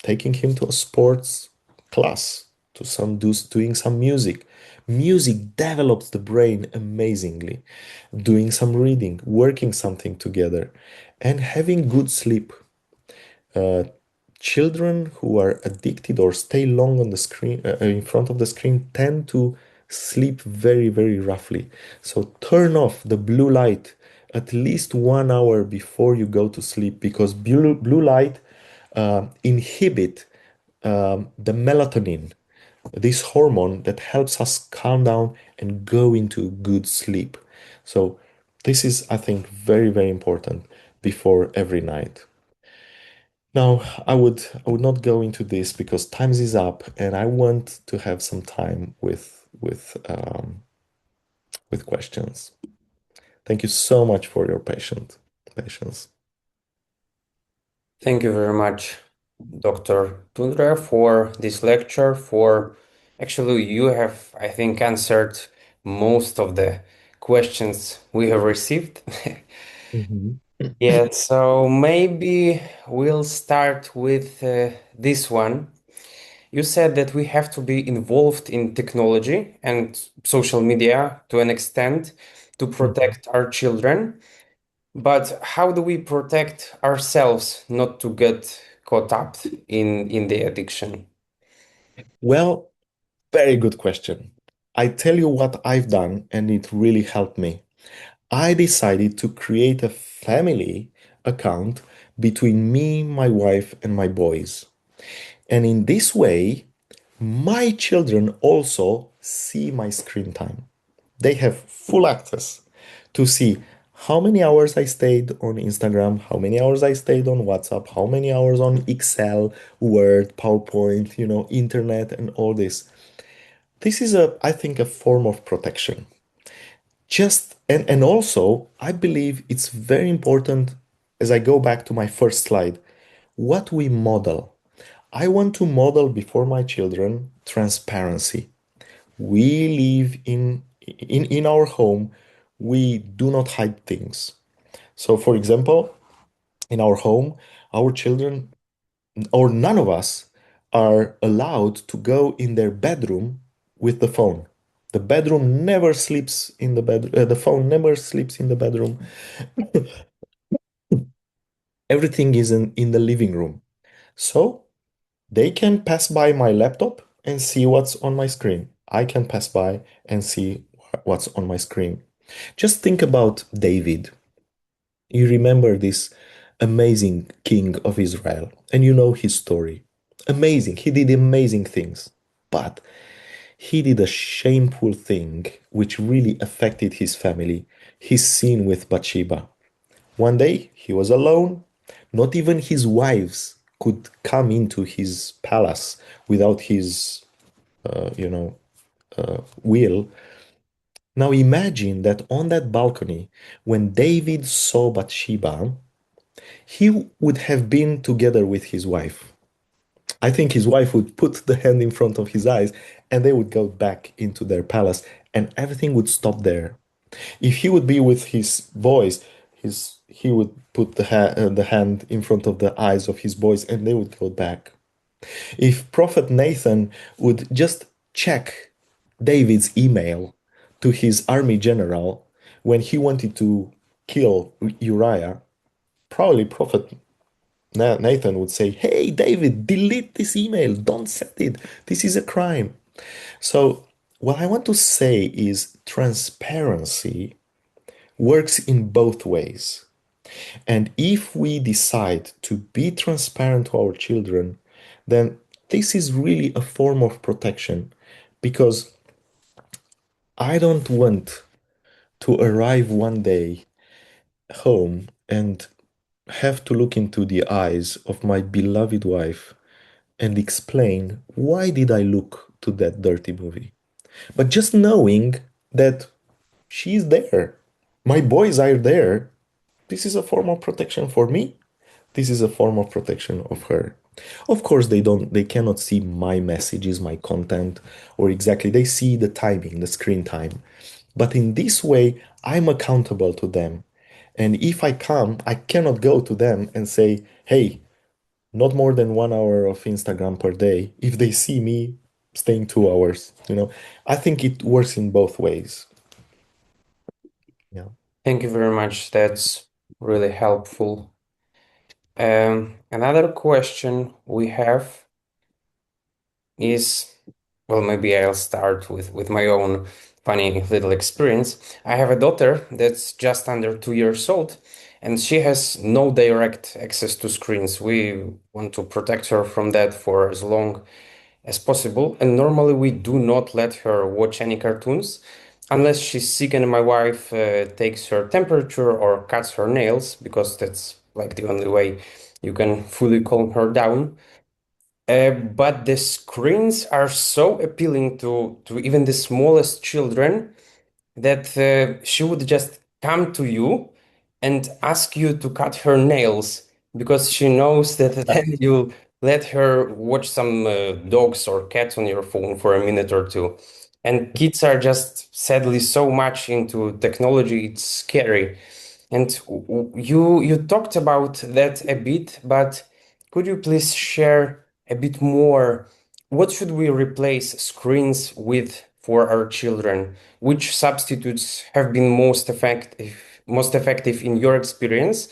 taking him to a sports class, to doing some music. Music develops the brain amazingly. Doing some reading, working something together, and having good sleep. Uh, Children who are addicted or stay long on the screen, in front of the screen, tend to sleep very, very roughly. So turn off the blue light at least 1 hour before you go to sleep, because blue light inhibit the melatonin, this hormone that helps us calm down and go into good sleep. So this is, I think, very, very important before every night. Now, I would not go into this because time is up, and I want to have some time with questions. Thank you so much for your patience. Thank you very much, Dr. Tundrea, for this lecture. For actually, you have, I think, answered most of the questions we have received. Mhm. Yeah, so maybe we'll start with this one. You said that we have to be involved in technology and social media to an extent to Mhm. protect our children. But how do we protect ourselves not to get caught up in the addiction? Well, very good question. I tell you what I've done, and it really helped me. I decided to create a family account between me, my wife, and my boys. And in this way, my children also see my screen time. They have full access to see how many hours I stayed on Instagram, how many hours I stayed on WhatsApp, how many hours on Excel, Word, PowerPoint, internet, and all this. This is I think, a form of protection. And also, I believe it's very important, as I go back to my first slide, what we model. I want to model before my children transparency. We live in our home, we do not hide things. So for example, in our home, our children or none of us are allowed to go in their bedroom with the phone. The bedroom never sleeps in the bed. The phone never sleeps in the bedroom. Everything is in the living room. So they can pass by my laptop and see what's on my screen. I can pass by and see what's on my screen. Just think about David. You remember this amazing king of Israel, and you know his story. Amazing. He did amazing things. But he did a shameful thing which really affected his family. His sin with Bathsheba. One day he was alone. Not even his wives could come into his palace without his, uh, you know, will. Now imagine that on that balcony, when David saw Bathsheba, he would have been together with his wife. I think his wife would put the hand in front of his eyes and they would go back into their palace and everything would stop there. If he would be with his boys, he would put the hand in front of the eyes of his boys and they would go back. If Prophet Nathan would just check David's email to his army general when he wanted to kill Uriah, probably Prophet Nathan would say, "Hey, David, delete this email. Don't send it. This is a crime." So, what I want to say is transparency works in both ways. And if we decide to be transparent to our children, then this is really a form of protection because I don't want to arrive one day home and have to look into the eyes of my beloved wife and explain why did I look to that dirty movie. But just knowing that she's there, my boys are there, this is a form of protection for me. This is a form of protection of her. Of course, they cannot see my messages, my content, or exactly, they see the timing, the screen time. But in this way, I'm accountable to them. And if I come, I cannot go to them and say, hey, not more than 1 hour of Instagram per day. If they see me staying 2 hours, I think it works in both ways. Yeah. Thank you very much. That's really helpful. Another question we have is, well, maybe I'll start with my own funny little experience. I have a daughter that's just under 2 years old, and she has no direct access to screens. We want to protect her from that for as long as possible, and normally we do not let her watch any cartoons unless she's sick and my wife takes her temperature or cuts her nails, because that's like the only way you can fully calm her down. But the screens are so appealing to even the smallest children that she would just come to you and ask you to cut her nails because she knows that then you'll let her watch some dogs or cats on your phone for a minute or two. And kids are just sadly so much into technology, it's scary. And you talked about that a bit, but could you please share a bit more? What should we replace screens with for our children? Which substitutes have been most effective in your experience,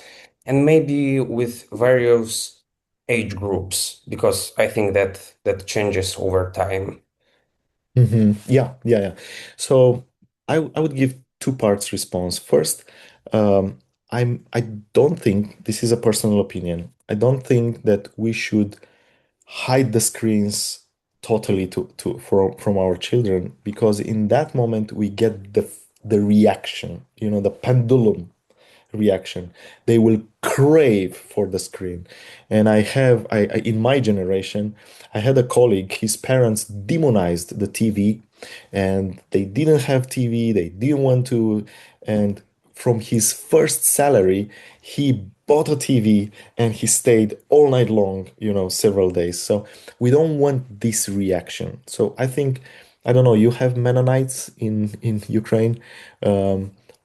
and maybe with various age groups, because I think that that changes over time. Yeah, yeah, yeah. So I would give two parts response. First, um, I don't think this is a personal opinion. I don't think that we should hide the screens totally to from our children because in that moment we get the reaction, the pendulum reaction. They will crave for the screen. And in my generation, I had a colleague, his parents demonized the TV and they didn't have TV, they didn't want to. And from his first salary, he bought a TV and he stayed all night long, several days. So we don't want this reaction. So I think, I don't know, you have Mennonites in Ukraine.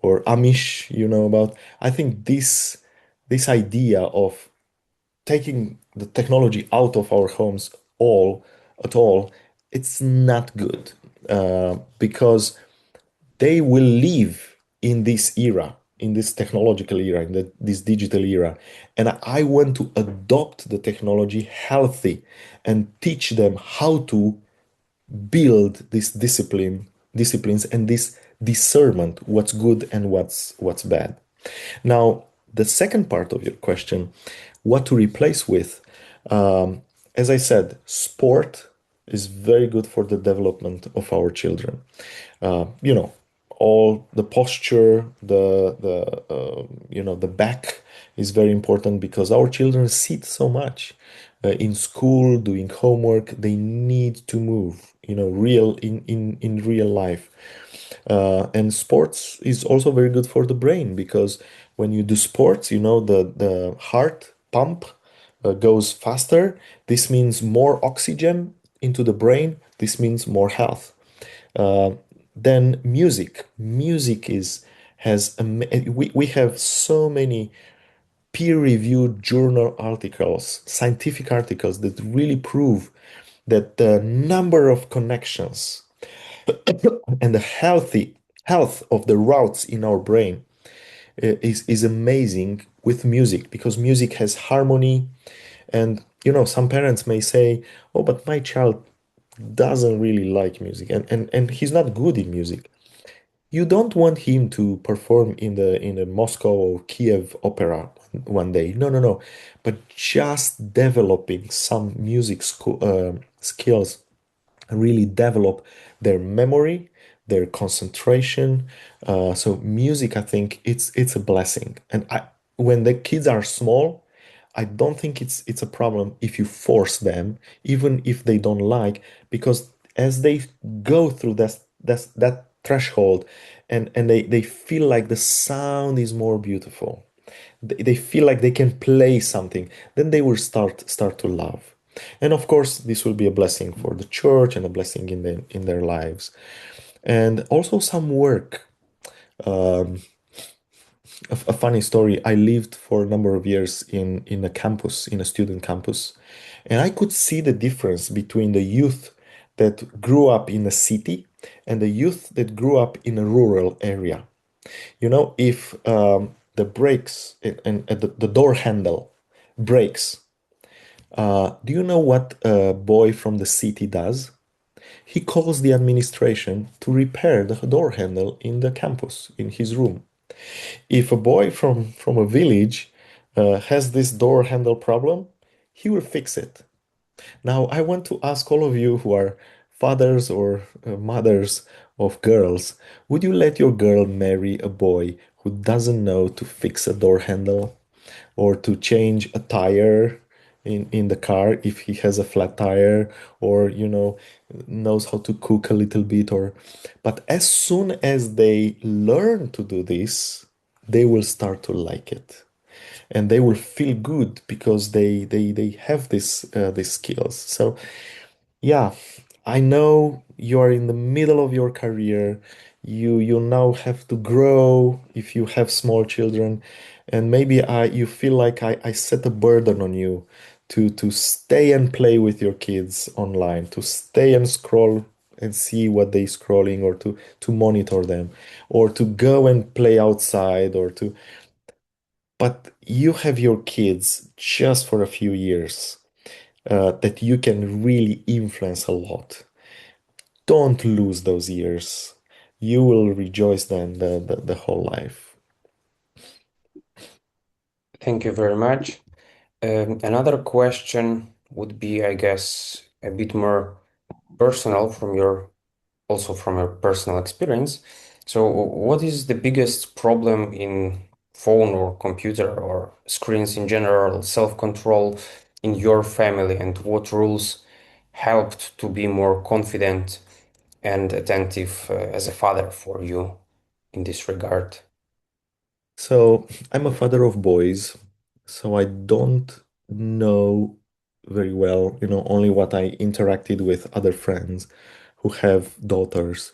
Or Amish, about. I think this idea of taking the technology out of our homes all at all, it's not good because they will live in this era. in this technological era, in this digital era, and I want to adopt the technology healthy and teach them how to build this disciplines and this discernment, what's good and what's bad. Now, the second part of your question, what to replace with, um, as I said, sport is very good for the development of our children. You know, all the posture, the back is very important because our children sit so much in school doing homework. They need to move, real in real life. And sports is also very good for the brain because when you do sports, the heart pump goes faster. This means more oxygen into the brain. This means more health. Uh, then music. Music is has we have so many peer-reviewed journal articles, scientific articles that really prove that the number of connections and the health of the routes in our brain is amazing with music because music has harmony. And some parents may say, oh, but my child doesn't really like music, and he's not good in music. You don't want him to perform in the Moscow or Kiev opera one day. No, no, no. But just developing some skills really develop their memory, their concentration. So music, I think it's a blessing. And when the kids are small, I don't think it's a problem if you force them, even if they don't like, because as they go through that threshold, and they feel like the sound is more beautiful, they feel like they can play something, then they will start to love. And of course, this will be a blessing for the church and a blessing in their lives. And also some work. Um, a funny story. I lived for a number of years in a campus, in a student campus, and I could see the difference between the youth that grew up in a city and the youth that grew up in a rural area. If the brakes and the door handle breaks, do you know what a boy from the city does? He calls the administration to repair the door handle in the campus, in his room. If a boy from a village has this door handle problem, he will fix it. Now, I want to ask all of you who are fathers or mothers of girls, would you let your girl marry a boy who doesn't know to fix a door handle or to change a tire in the car if he has a flat tire, or knows how to cook a little bit? Or but as soon as they learn to do this, they will start to like it, and they will feel good because they have these skills. So yeah, I know you are in the middle of your career. You now have to grow if you have small children, and maybe you feel like I set a burden on you to stay and play with your kids online, to stay and scroll and see what they scrolling, or to monitor them, or to go and play outside, or to but you have your kids just for a few years that you can really influence a lot. Don't lose those years. You will rejoice then the whole life. Thank you very much. Another question would be, I guess, a bit more personal from your personal experience. So, what is the biggest problem in phone or computer or screens in general, self-control in your family, and what rules helped to be more confident and attentive as a father for you in this regard? So I'm a father of boys, so I don't know very well, only what I interacted with other friends who have daughters.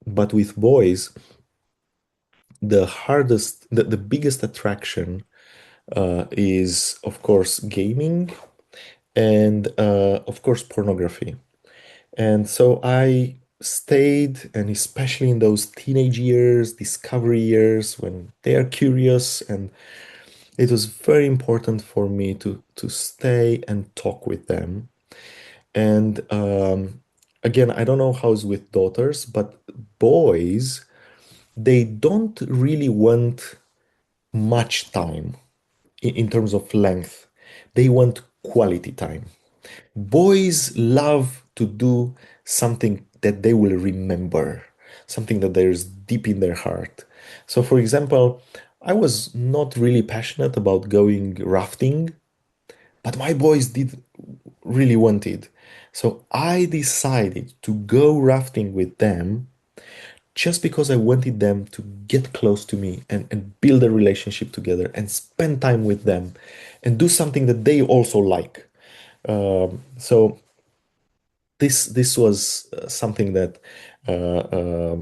But with boys, the biggest attraction is, of course, gaming and, of course, pornography. And so I stayed, and especially in those teenage years, discovery years, when they are curious, and it was very important for me to stay and talk with them. And again, I don't know how it's with daughters, but boys, they don't really want much time in terms of length. They want quality time. Boys love to do something that they will remember, something that there's deep in their heart. So, for example, I was not really passionate about going rafting, but my boys did really wanted. So I decided to go rafting with them just because I wanted them to get close to me and build a relationship together and spend time with them and do something that they also like. So this was something that uh, uh,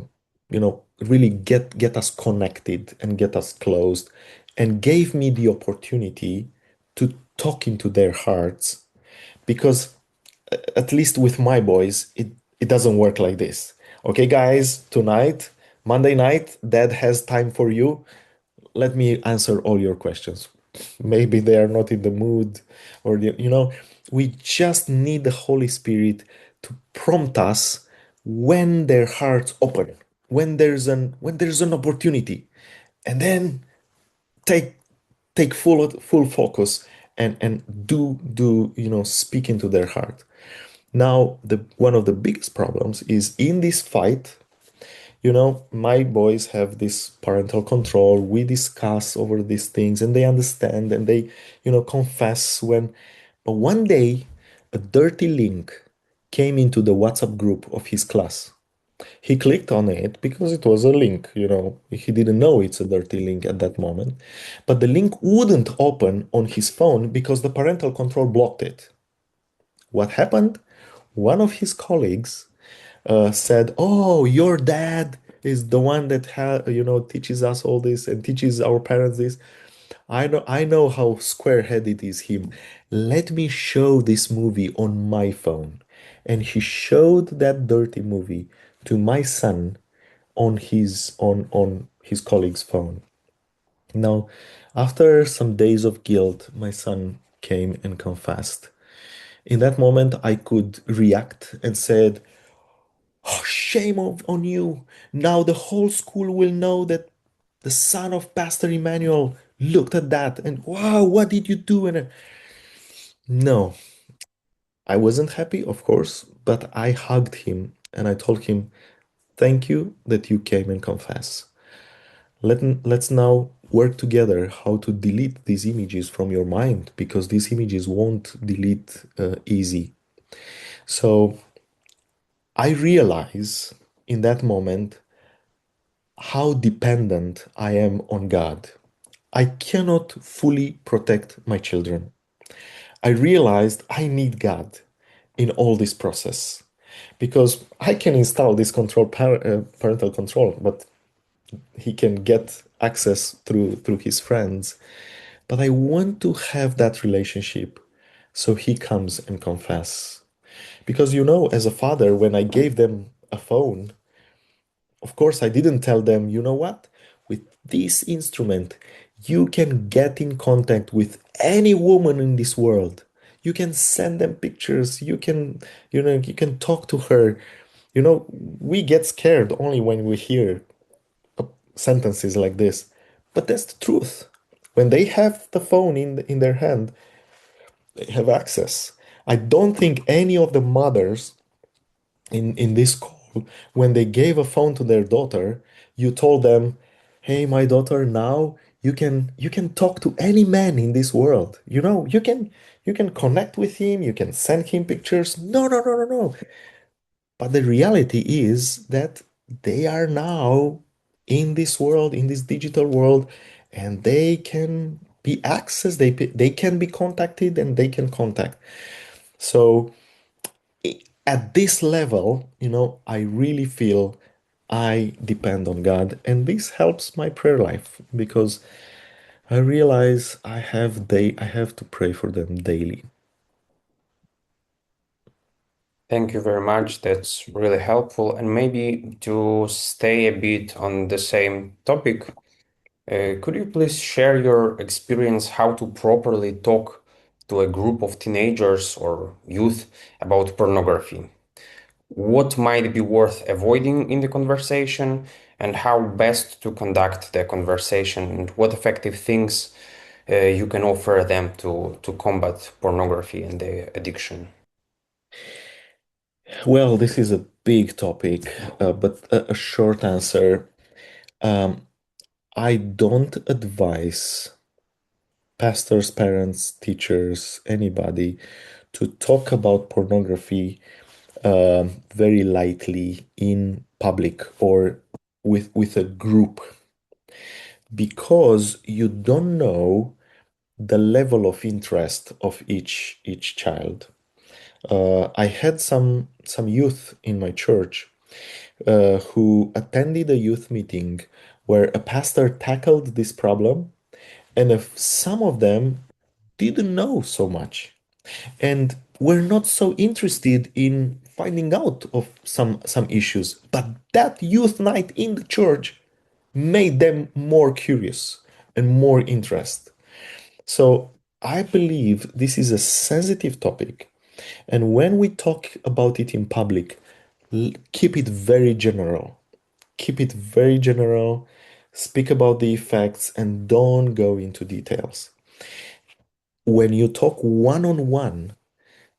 really get us connected and get us closed and gave me the opportunity to talk into their hearts, because at least with my boys, it doesn't work like this. Okay, guys, tonight, Monday night, dad has time for you. Let me answer all your questions. Maybe they are not in the mood, or we just need the Holy Spirit to prompt us when their hearts open, when there's an opportunity, and then take take full focus and do speak into their heart. Now, the one of the biggest problems is in this fight. My boys have this parental control. We discuss over these things and they understand and they, confess when. But one day, a dirty link came into the WhatsApp group of his class. He clicked on it because it was a link, He didn't know it's a dirty link at that moment. But the link wouldn't open on his phone because the parental control blocked it. What happened? One of his colleagues said, "Oh, your dad is the one that teaches us all this and teaches our parents this. I know how square-headed is him. Let me show this movie on my phone." And he showed that dirty movie to my son on his colleague's phone. Now, after some days of guilt, my son came and confessed. In that moment, I could react and said, "Oh, shame on you. Now the whole school will know that the son of Pastor Emanuel looked at that and wow, what did you do?" And no, I wasn't happy, of course, but I hugged him and I told him, "Thank you that you came and confess. Let's now work together how to delete these images from your mind, because these images won't delete easy." So I realize in that moment how dependent I am on God. I cannot fully protect my children. I realized I need God in all this process, because I can install this parental control, but he can get access through his friends. But I want to have that relationship, so he comes and confess. Because as a father, when I gave them a phone, of course, I didn't tell them, you know what? With this instrument, you can get in contact with any woman in this world. You can send them pictures. You can talk to her. We get scared only when we hear sentences like this. But that's the truth. When they have the phone in their hand, they have access. I don't think any of the mothers in this call, when they gave a phone to their daughter, you told them, "Hey, my daughter, now you can talk to any man in this world. You can connect with him, you can send him pictures." No, no, no, no, no. But the reality is that they are now in this world, in this digital world, and they can be accessed, they can be contacted, and they can contact. So at this level, I really feel I depend on God, and this helps my prayer life because I realize I have to pray for them daily. Thank you very much. That's really helpful. And maybe to stay a bit on the same topic, could you please share your experience how to properly talk to a group of teenagers or youth about pornography? What might be worth avoiding in the conversation, and how best to conduct the conversation, and what effective things you can offer them to combat pornography and the addiction? Well, this is a big topic, but a short answer. Um, I don't advise pastors, parents, teachers, anybody to talk about pornography very lightly in public or with a group because you don't know the level of interest of each child. I had some youth in my church who attended a youth meeting where a pastor tackled this problem, and if some of them didn't know so much and were not so interested in finding out of some issues, but that youth night in the church made them more curious and more interest. So I believe this is a sensitive topic, and when we talk about it in public, keep it very general. Keep it very general. Speak about the effects and don't go into details. When you talk one on one,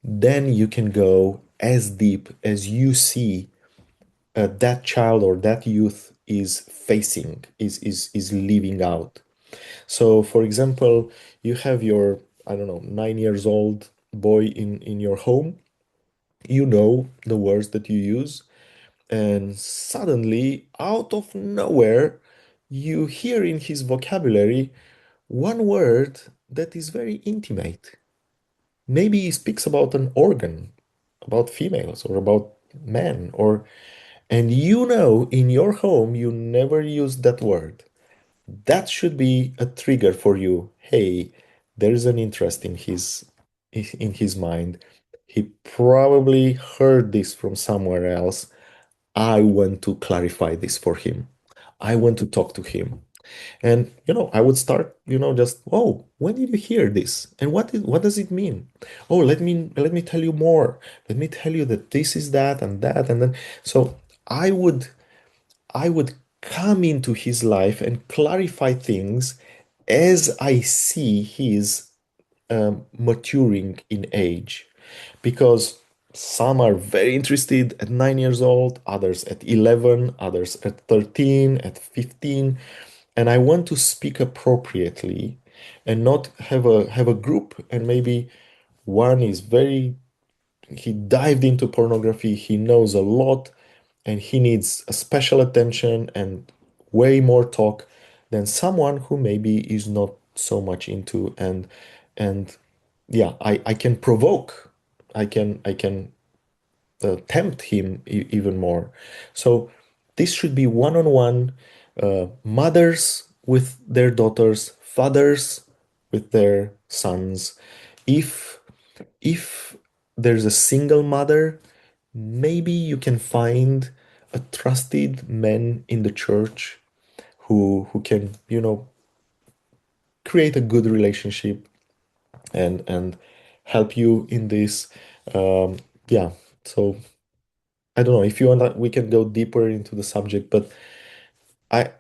then you can go as deep as you see that child or that youth is facing, is living out. So, for example, you have your, I don't know, 9 years old boy in your home. You know the words that you use, and suddenly, out of nowhere, you hear in his vocabulary one word that is very intimate. Maybe he speaks about an organ, about females, or about men, or and you know in your home you never use that word. That should be a trigger for you. Hey, there's an interest in his mind. He probably heard this from somewhere else. I want to clarify this for him. I want to talk to him. And I would start, just, oh, when did you hear this? And what does it mean? Oh, let me tell you more. Let me tell you that this is that and that and then. So I would I would come into his life and clarify things as I see his maturing in age, because some are very interested at 9 years old, others at 11, others at 13, at 15, and I want to speak appropriately and not have a group and maybe one is very he dived into pornography, he knows a lot, and he needs a special attention and way more talk than someone who maybe is not so much into and yeah, I can provoke, I can tempt him even more. So this should be one-on-one, mothers with their daughters, fathers with their sons. If if there's a single mother, maybe you can find a trusted man in the church who can, create a good relationship and help you in this. Um, yeah. So I don't know if you want. We can go deeper into the subject, but I,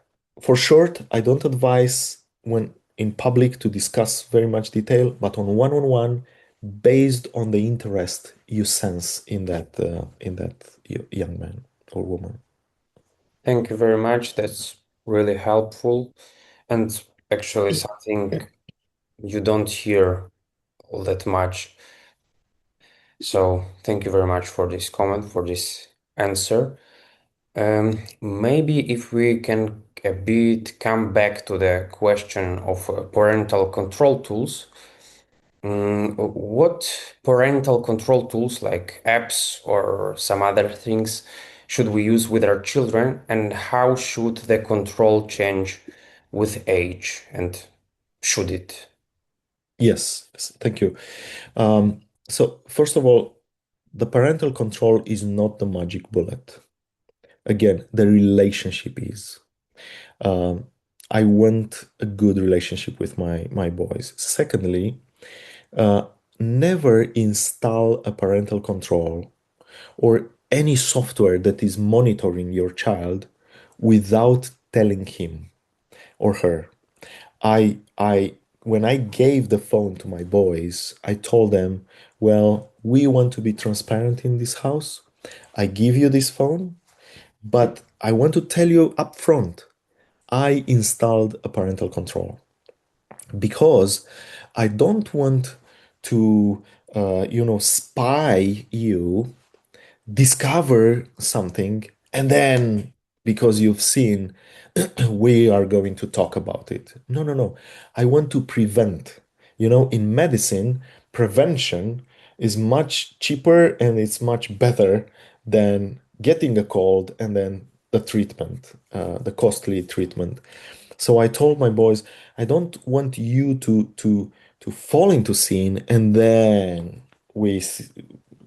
for short, I don't advise when in public to discuss very much detail, but on one-on-one, based on the interest you sense in that young man or woman. Thank you very much. That's really helpful, and actually something you don't hear all that much. So thank you very much for this comment, for this answer. Maybe if we can a bit come back to the question of parental control tools. What parental control tools like apps or some other things should we use with our children, and how should the control change with age, and should it? Yes, yes, thank you. So first of all, the parental control is not the magic bullet. Again, the relationship is. Um, I want a good relationship with my boys. Secondly, uh, never install a parental control or any software that is monitoring your child without telling him or her. I when I gave the phone to my boys, I told them, well, we want to be transparent in this house. I give you this phone, but I want to tell you up front, I installed a parental control because I don't want to, spy you, discover something, and then because you've seen, we are going to talk about it. No, no, no. I want to prevent. In medicine, prevention is much cheaper and it's much better than getting a cold and then the treatment, the costly treatment. So I told my boys, I don't want you to fall into sin and then we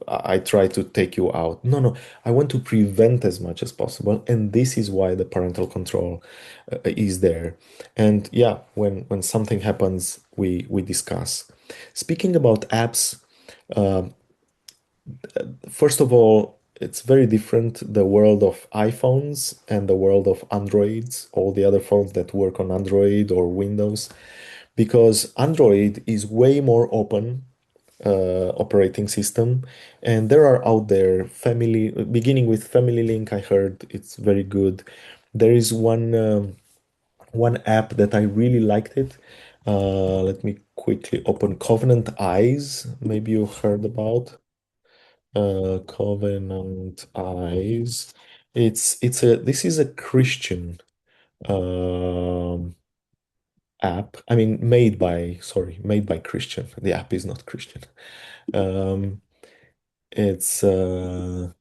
I try to take you out. No, no, I want to prevent as much as possible, and this is why the parental control is there. And yeah, when something happens, we discuss. Speaking about apps, first of all, it's very different the world of iPhones and the world of Androids, all the other phones that work on Android or Windows, because Android is way more open operating system, and there are out there family, beginning with Family Link. I heard it's very good. There is one app that I really liked it. Let me quickly open Covenant Eyes. Maybe you heard about Covenant Eyes. It's a this is a Christian um, app. I mean, made by Christian. The app is not Christian. Um, it's no,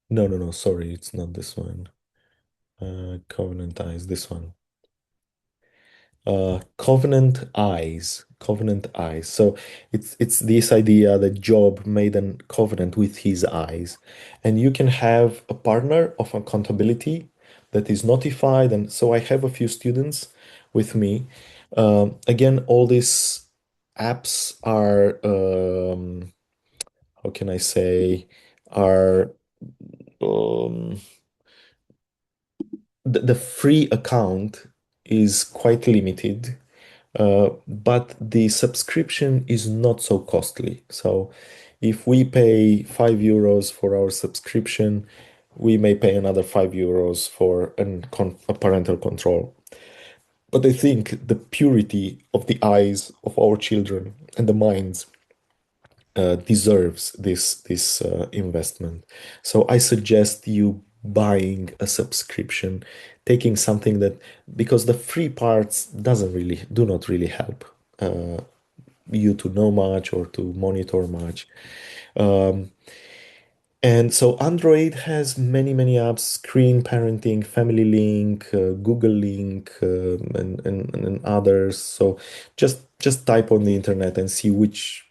no, no, sorry, it's not this one. Covenant Eyes, this one. Covenant Eyes. So it's this idea that Job made a covenant with his eyes, and you can have a partner of accountability that is notified. And so I have a few students with me. Again, all these apps are how can I say, are um, the free account is quite limited, but the subscription is not so costly. So if we pay €5 for our subscription, we may pay another €5 for a parental control. But I think the purity of the eyes of our children and the minds deserves this investment. So I suggest you buying a subscription, taking something that, because the free parts do not really help you to know much or to monitor much. Um, and so Android has many, many apps, Screen Parenting, Family Link, Google Link, and others. So just type on the internet and see which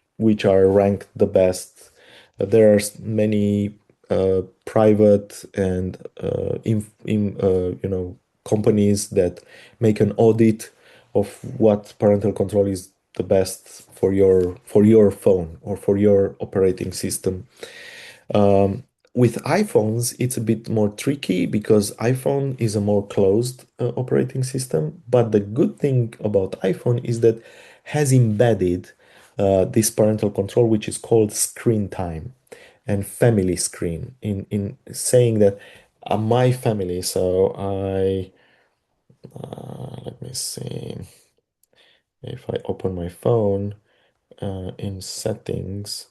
are ranked the best. There are many private and companies that make an audit of what parental control is the best for your phone or for your operating system. Um, with iPhones, it's a bit more tricky because iPhone is a more closed operating system. But the good thing about iPhone is that has embedded this parental control, which is called screen time and family screen, in saying that my family. So let me see if I open my phone in settings.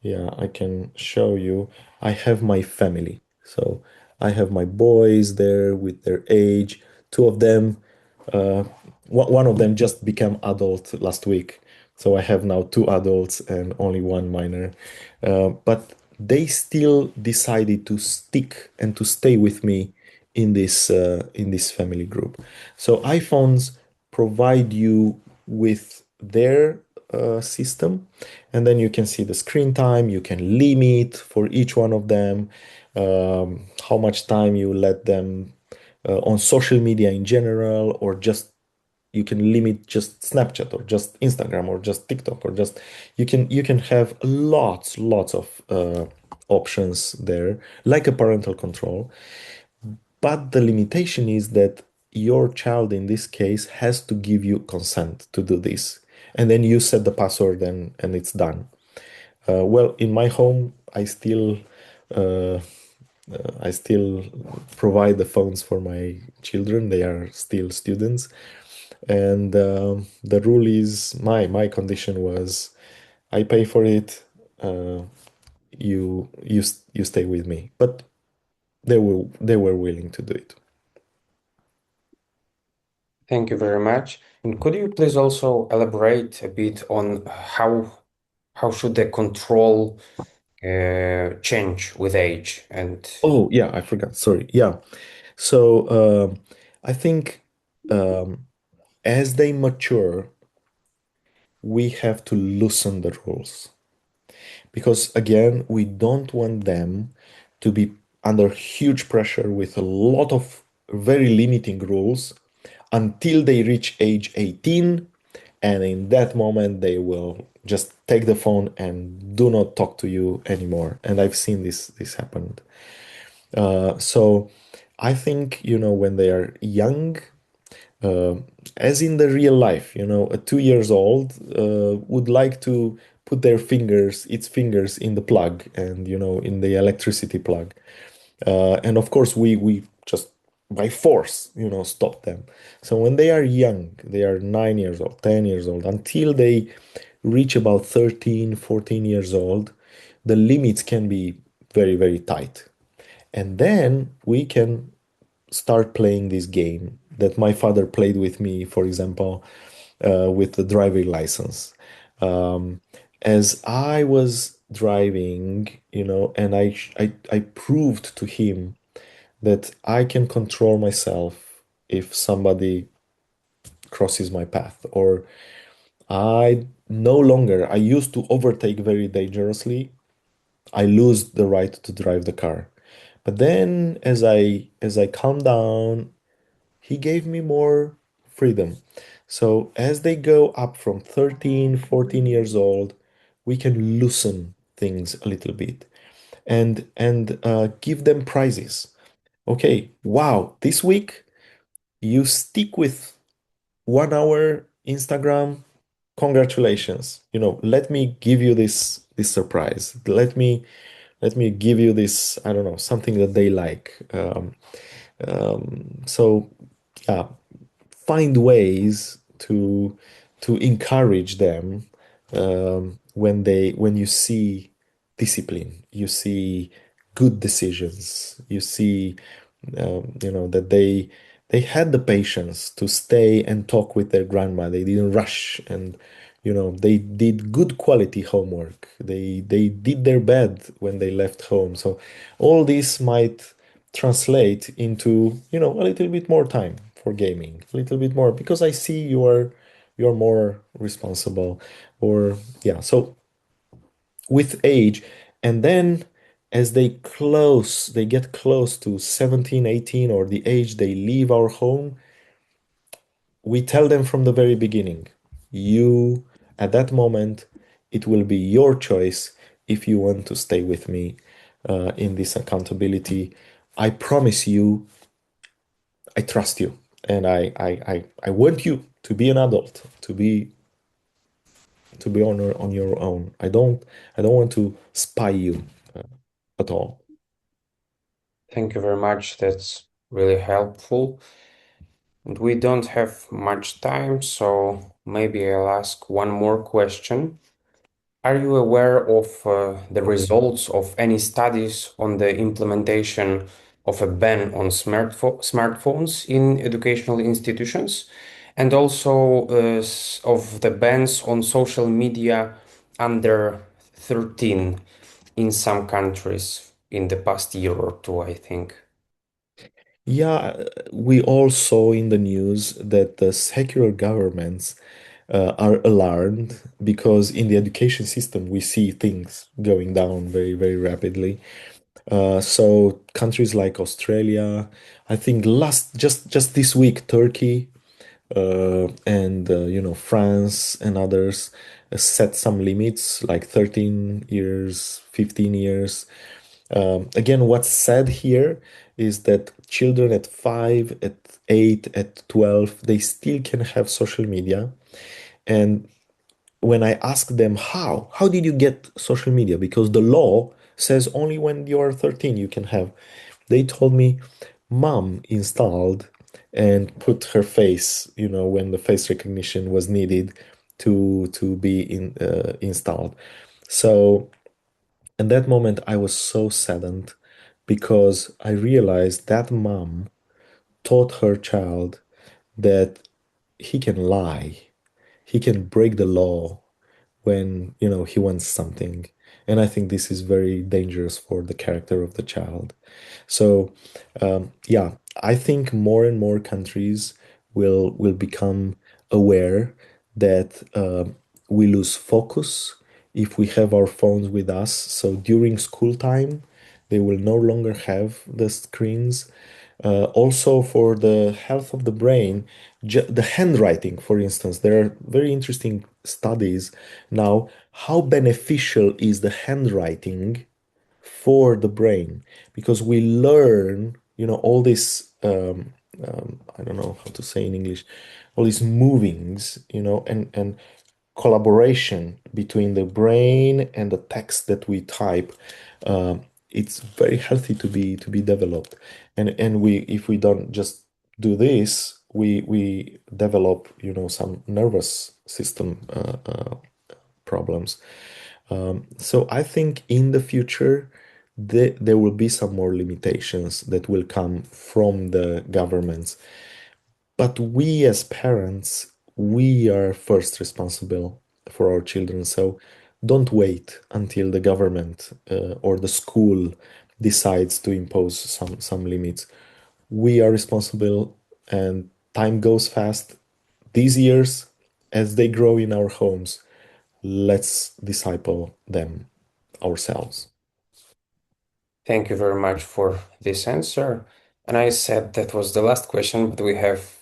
Yeah, I can show you. I have my family. So I have my boys there with their age. Two of them, uh, one of them just became adult last week. So I have now two adults and only one minor. But they still decided to stick and to stay with me in this family group. So iPhones provide you with their system, and then you can see the screen time. You can limit for each one of them how much time you let them on social media in general, or just you can limit just Snapchat or just Instagram or just TikTok or just you can have lots of options there, like a parental control. But the limitation is that your child in this case has to give you consent to do this. And then you set the password and it's done. Well, in my home, uh, I still provide the phones for my children. They are still students, and the rule is my condition was I pay for it. Uh, you stay with me, but they were willing to do it. Thank you very much. And could you please also elaborate a bit on how should the control change with age? And Oh yeah, I forgot. Sorry. Yeah. So I think um, as they mature, we have to loosen the rules because again, we don't want them to be under huge pressure with a lot of very limiting rules until they reach age 18, and in that moment they will just take the phone and do not talk to you anymore. And I've seen this happen. So I think, when they are young, uh, as in the real life, a 2 years old would like to put its fingers in the plug and, in the electricity plug. And of course, we just by force, stop them. So when they are young, they are 9 years old, 10 years old, until they reach about 13, 14 years old, the limits can be very, very tight. And then we can start playing this game that my father played with me, for example, with the driving license. Um, as I was driving, and I proved to him that I can control myself if somebody crosses my path, or I used to overtake very dangerously. I lose the right to drive the car. But then as I calm down, he gave me more freedom. So as they go up from 13, 14 years old, we can loosen things a little bit and give them prizes. Okay, wow, this week you stick with 1 hour Instagram. Congratulations. Let me give you this surprise. Let me give you this, I don't know, something that they like. So yeah, find ways to encourage them when you see discipline, you see good decisions, you see that they had the patience to stay and talk with their grandma. They didn't rush, and they did good quality homework. They did their bed when they left home. So all this might translate into a little bit more time for gaming, a little bit more, because I see you're more responsible, or yeah. So with age, and then as they get close to 17, 18, or the age they leave our home, we tell them from the very beginning, you at that moment, it will be your choice if you want to stay with me in this accountability. I promise you, I trust you, and I want you to be an adult, to be on your own. I don't want to spy you at all. thank you very much. That's really helpful. And we don't have much time, so maybe I'll ask one more question. Are you aware of the results of any studies on the implementation of a ban on smartphones in educational institutions, and also of the bans on social media under 13 in some countries in the past year or two, I think? Yeah, we all saw in the news that the secular governments are alarmed because in the education system we see things going down very, very rapidly. So countries like Australia, I think last just this week, Turkey and France and others set some limits like 13 years, 15 years. Again, what's sad here is that children at 5, at 8, at 12, they still can have social media. And when I ask them how did you get social media? Because the law says only when you're 13 you can have. They told me mom installed and put her face, when the face recognition was needed to be installed. So in that moment I was so saddened because I realized that mom taught her child that he can lie, he can break the law when he wants something. And I think this is very dangerous for the character of the child. So yeah, I think more and more countries will become aware that we lose focus if we have our phones with us. So during school time they will no longer have the screens. Also, for the health of the brain, the handwriting, for instance, there are very interesting studies now. How beneficial is the handwriting for the brain? Because we learn, all this, I don't know how to say in English, all these movings, and collaboration between the brain and the text that we type. It's very healthy to be developed, and we if we don't just do this, we develop some nervous system problems. So I think in the future there will be some more limitations that will come from the governments, but we as parents, we are first responsible for our children. So don't wait until the government or the school decides to impose some limits. We are responsible, and time goes fast. These years, as they grow in our homes, let's disciple them ourselves. Thank you very much for this answer. And I said that was the last question, but we have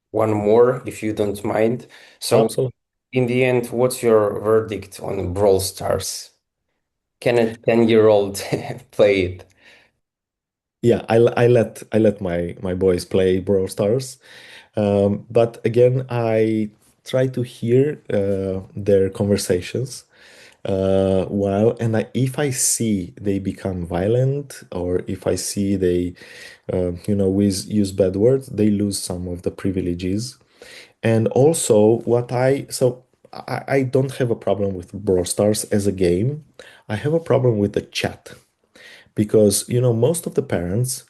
one more, if you don't mind. So, Absolutely. in the end, what's your verdict on Brawl Stars? Can a 10-year-old play it? Yeah, I let my boys play Brawl Stars, but again, I try to hear their conversations. While if I see they become violent, or if I see they, use bad words, they lose some of the privileges. And also, I don't have a problem with Brawl Stars as a game. I have a problem with the chat because most of the parents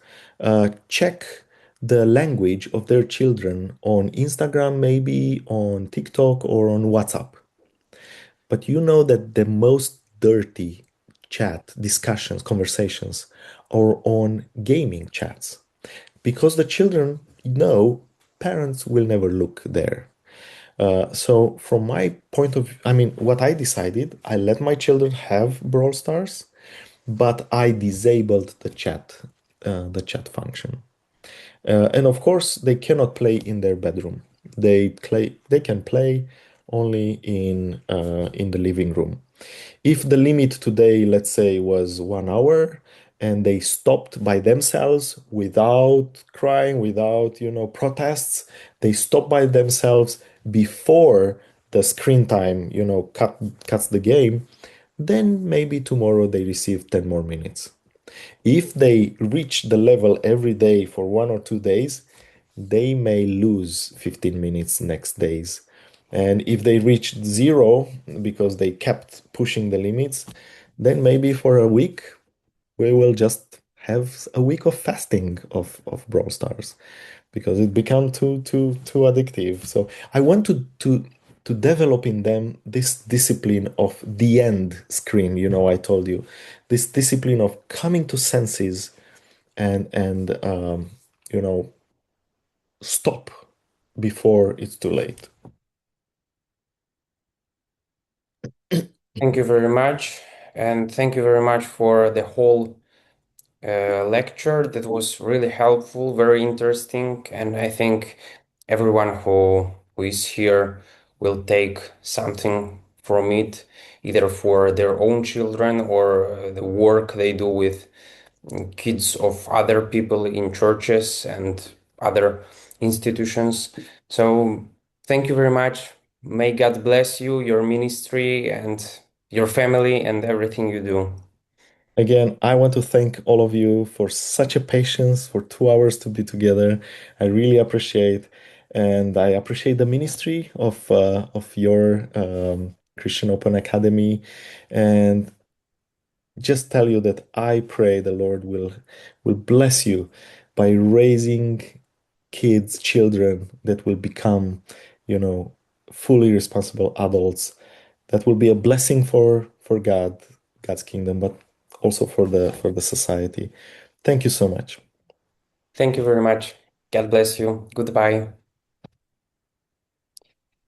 check the language of their children on Instagram, maybe on TikTok or on WhatsApp. But you know that the most dirty chat discussions, conversations are on gaming chats because the children know parents will never look there. So from my point of view, I mean, what I decided, I let my children have Brawl Stars, but I disabled the chat function. And of course, they cannot play in their bedroom. They can play only in the living room. If the limit today, let's say, was 1 hour, and they stopped by themselves without crying, without protests, they stop by themselves before the screen time, cuts the game, then maybe tomorrow they receive 10 more minutes. If they reach the level every day for 1 or 2 days, they may lose 15 minutes next days. And if they reach zero because they kept pushing the limits, then maybe for a week we will just have a week of fasting of Brawl Stars because it become too addictive. So I want to develop in them this discipline of the end screen. I told you this discipline of coming to senses and you know stop before it's too late. Thank you very much. And thank you very much for the whole lecture. That was really helpful, very interesting. And I think everyone who is here will take something from it, either for their own children or the work they do with kids of other people in churches and other institutions. So thank you very much. May God bless you, your ministry, and your family, and everything you do. Again, I want to thank all of you for such a patience for 2 hours to be together. I really appreciate, and I appreciate the ministry of your Christian Open Academy, and just tell you that I pray the Lord will bless you by raising kids, children that will become, you know, fully responsible adults. That will be a blessing for God's kingdom, but also for the society. Thank you so much. Thank you very much. God bless you. Goodbye.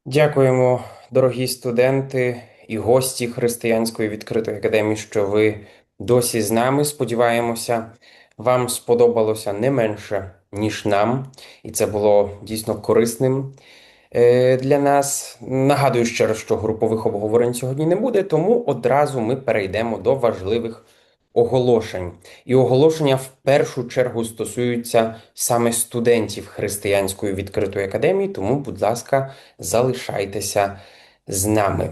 Дякуємо, дорогі студенти і гості Християнської відкритої академії, що ви досі з нами. Сподіваємося, вам сподобалося не менше, ніж нам, і це було дійсно корисним для нас. Нагадую ще раз, що групових обговорень сьогодні не буде, тому одразу ми перейдемо до важливих оголошень. І оголошення в першу чергу стосуються саме студентів Християнської відкритої академії, тому, будь ласка, залишайтеся з нами.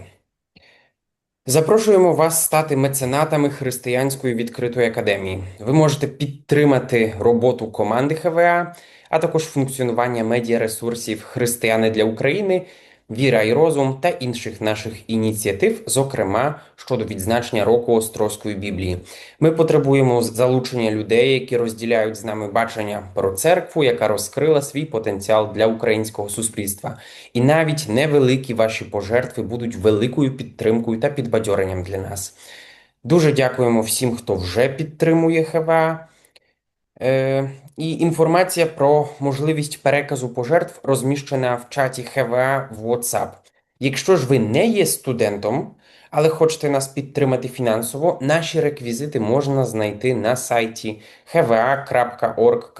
Запрошуємо вас стати меценатами Християнської відкритої академії. Ви можете підтримати роботу команди ХВА, а також функціонування медіаресурсів Християни для України, Віра і розум та інших наших ініціатив, зокрема щодо відзначення року Острозької Біблії. Ми потребуємо залучення людей, які розділяють з нами бачення про церкву, яка розкрила свій потенціал для українського суспільства. І навіть невеликі ваші пожертви будуть великою підтримкою та підбадьоренням для нас. Дуже дякуємо всім, хто вже підтримує ХВА. І інформація про можливість переказу пожертв розміщена в чаті ХВА в WhatsApp. Якщо ж ви не є студентом, але хочете нас підтримати фінансово, наші реквізити можна знайти на сайті hva.org.ua.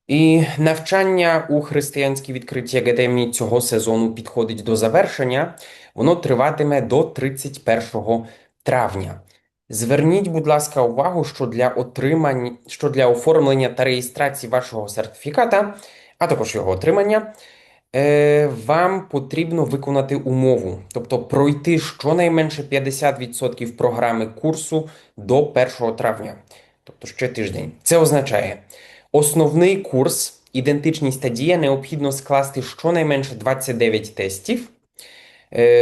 І навчання у Християнській відкритій академії цього сезону підходить до завершення. Воно триватиме до 31 травня. Зверніть, будь ласка, увагу, що для оформлення та реєстрації вашого сертифіката, а також його отримання, вам потрібно виконати умову, тобто пройти щонайменше 50% програми курсу до 1 травня, тобто ще тиждень. Це означає, основний курс «Ідентичність та дія» необхідно скласти щонайменше 29 тестів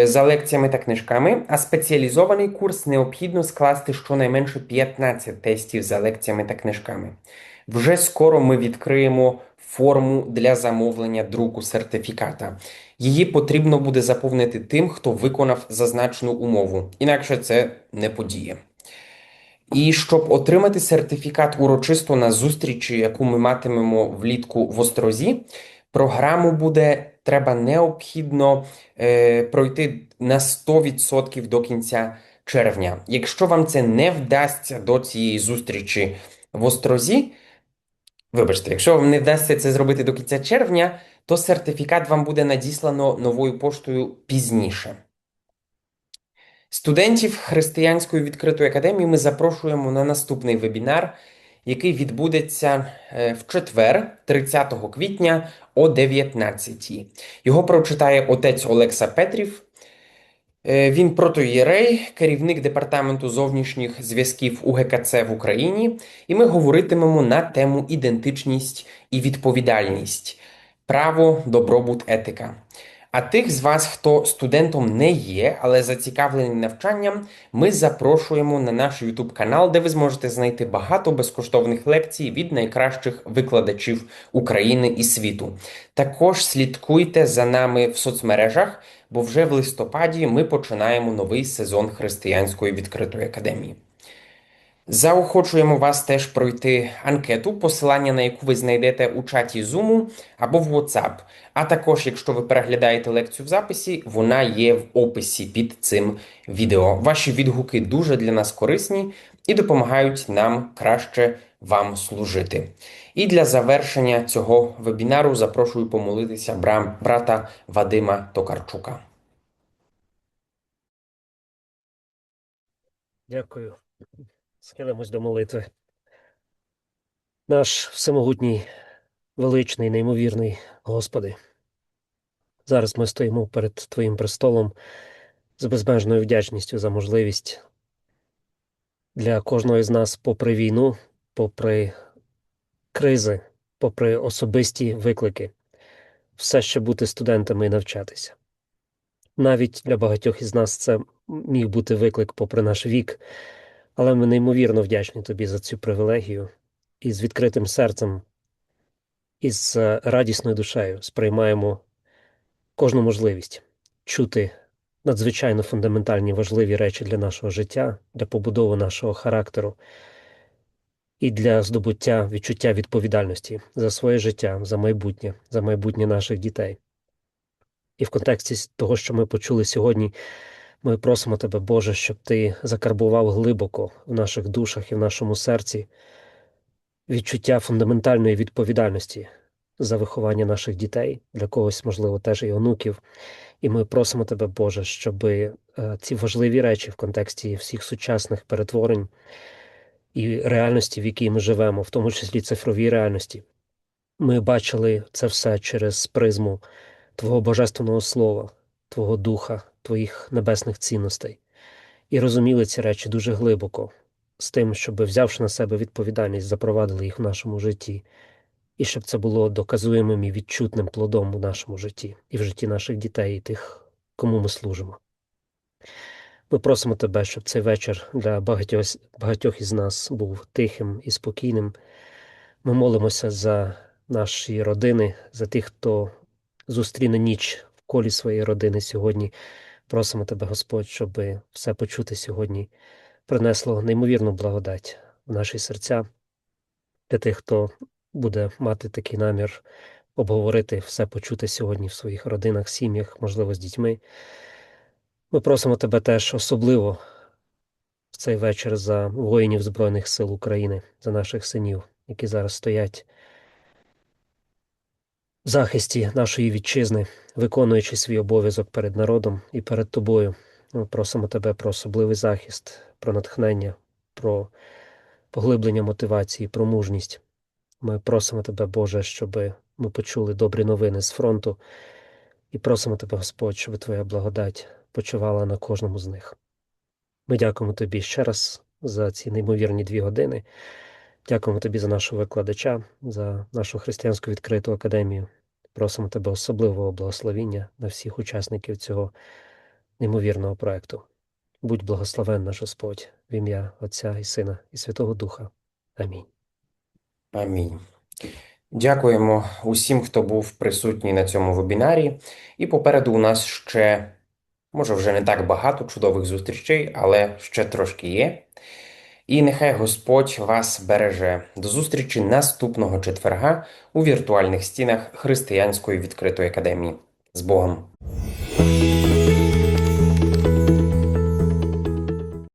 за лекціями та книжками, а спеціалізований курс необхідно скласти щонайменше 15 тестів за лекціями та книжками. Вже скоро ми відкриємо форму для замовлення друку сертифіката. Її потрібно буде заповнити тим, хто виконав зазначену умову, інакше це не подіє. І щоб отримати сертифікат урочисто на зустрічі, яку ми матимемо влітку в Острозі, програму треба необхідно пройти на 100% до кінця червня. Якщо вам це не вдасться до цієї зустрічі в Острозі, вибачте, якщо вам не вдасться це зробити до кінця червня, то сертифікат вам буде надіслано новою поштою пізніше. Студентів Християнської відкритої академії ми запрошуємо на наступний вебінар, який відбудеться в четвер, 30 квітня о 19. Його прочитає отець Олекса Петрів. Він протоієрей, керівник департаменту зовнішніх зв'язків УГКЦ в Україні, і ми говоритимемо на тему ідентичність і відповідальність, право, добробут, етика. А тих з вас, хто студентом не є, але зацікавлений навчанням, ми запрошуємо на наш YouTube канал, де ви зможете знайти багато безкоштовних лекцій від найкращих викладачів України і світу. Також слідкуйте за нами в соцмережах, бо вже в листопаді ми починаємо новий сезон Християнської відкритої академії. Заохочуємо вас теж пройти анкету, посилання на яку ви знайдете у чаті Zoom або в WhatsApp. А також, якщо ви переглядаєте лекцію в записі, вона є в описі під цим відео. Ваші відгуки дуже для нас корисні і допомагають нам краще вам служити. І для завершення цього вебінару запрошую помолитися брата Вадима Токарчука. Дякую. Схилимось до молитви. Наш всемогутній, величний, неймовірний Господи, зараз ми стоїмо перед Твоїм престолом з безмежною вдячністю за можливість для кожного з нас, попри війну, попри кризи, попри особисті виклики, все ще бути студентами і навчатися. Навіть для багатьох із нас це міг бути виклик попри наш вік, але ми неймовірно вдячні Тобі за цю привілегію і з відкритим серцем і з радісною душею сприймаємо кожну можливість чути надзвичайно фундаментальні важливі речі для нашого життя, для побудови нашого характеру і для здобуття відчуття відповідальності за своє життя, за майбутнє наших дітей. І в контексті того, що ми почули сьогодні, ми просимо Тебе, Боже, щоб Ти закарбував глибоко в наших душах і в нашому серці відчуття фундаментальної відповідальності за виховання наших дітей, для когось, можливо, теж і онуків. І ми просимо Тебе, Боже, щоб ці важливі речі в контексті всіх сучасних перетворень і реальності, в якій ми живемо, в тому числі цифровій реальності, ми бачили це все через призму Твого Божественного Слова, Твого Духа, Твоїх небесних цінностей. І розуміли ці речі дуже глибоко, з тим, щоб, взявши на себе відповідальність, запровадили їх в нашому житті, і щоб це було доказуємим і відчутним плодом у нашому житті, і в житті наших дітей, і тих, кому ми служимо. Ми просимо Тебе, щоб цей вечір для багатьох із нас був тихим і спокійним. Ми молимося за наші родини, за тих, хто зустріне ніч в колі своєї родини сьогодні. Просимо Тебе, Господь, щоб все почути сьогодні принесло неймовірну благодать в наші серця для тих, хто буде мати такий намір обговорити все почути сьогодні в своїх родинах, сім'ях, можливо, з дітьми. Ми просимо Тебе теж особливо в цей вечір за воїнів Збройних сил України, за наших синів, які зараз стоять в захисті нашої вітчизни, виконуючи свій обов'язок перед народом і перед Тобою. Ми просимо Тебе про особливий захист, про натхнення, про поглиблення мотивації, про мужність. Ми просимо Тебе, Боже, щоб ми почули добрі новини з фронту, і просимо Тебе, Господь, щоб Твоя благодать почивала на кожному з них. Ми дякуємо Тобі ще раз за ці неймовірні 2 години. Дякуємо Тобі за нашого викладача, за нашу християнську відкриту академію. Просимо Тебе особливого благословіння на всіх учасників цього неймовірного проекту. Будь благословен наш Господь, в ім'я Отця і Сина і Святого Духа. Амінь. Амінь. Дякуємо усім, хто був присутній на цьому вебінарі. І попереду у нас ще, може, вже не так багато чудових зустрічей, але ще трошки є. І нехай Господь вас береже. До зустрічі наступного четверга у віртуальних стінах Християнської відкритої академії. З Богом!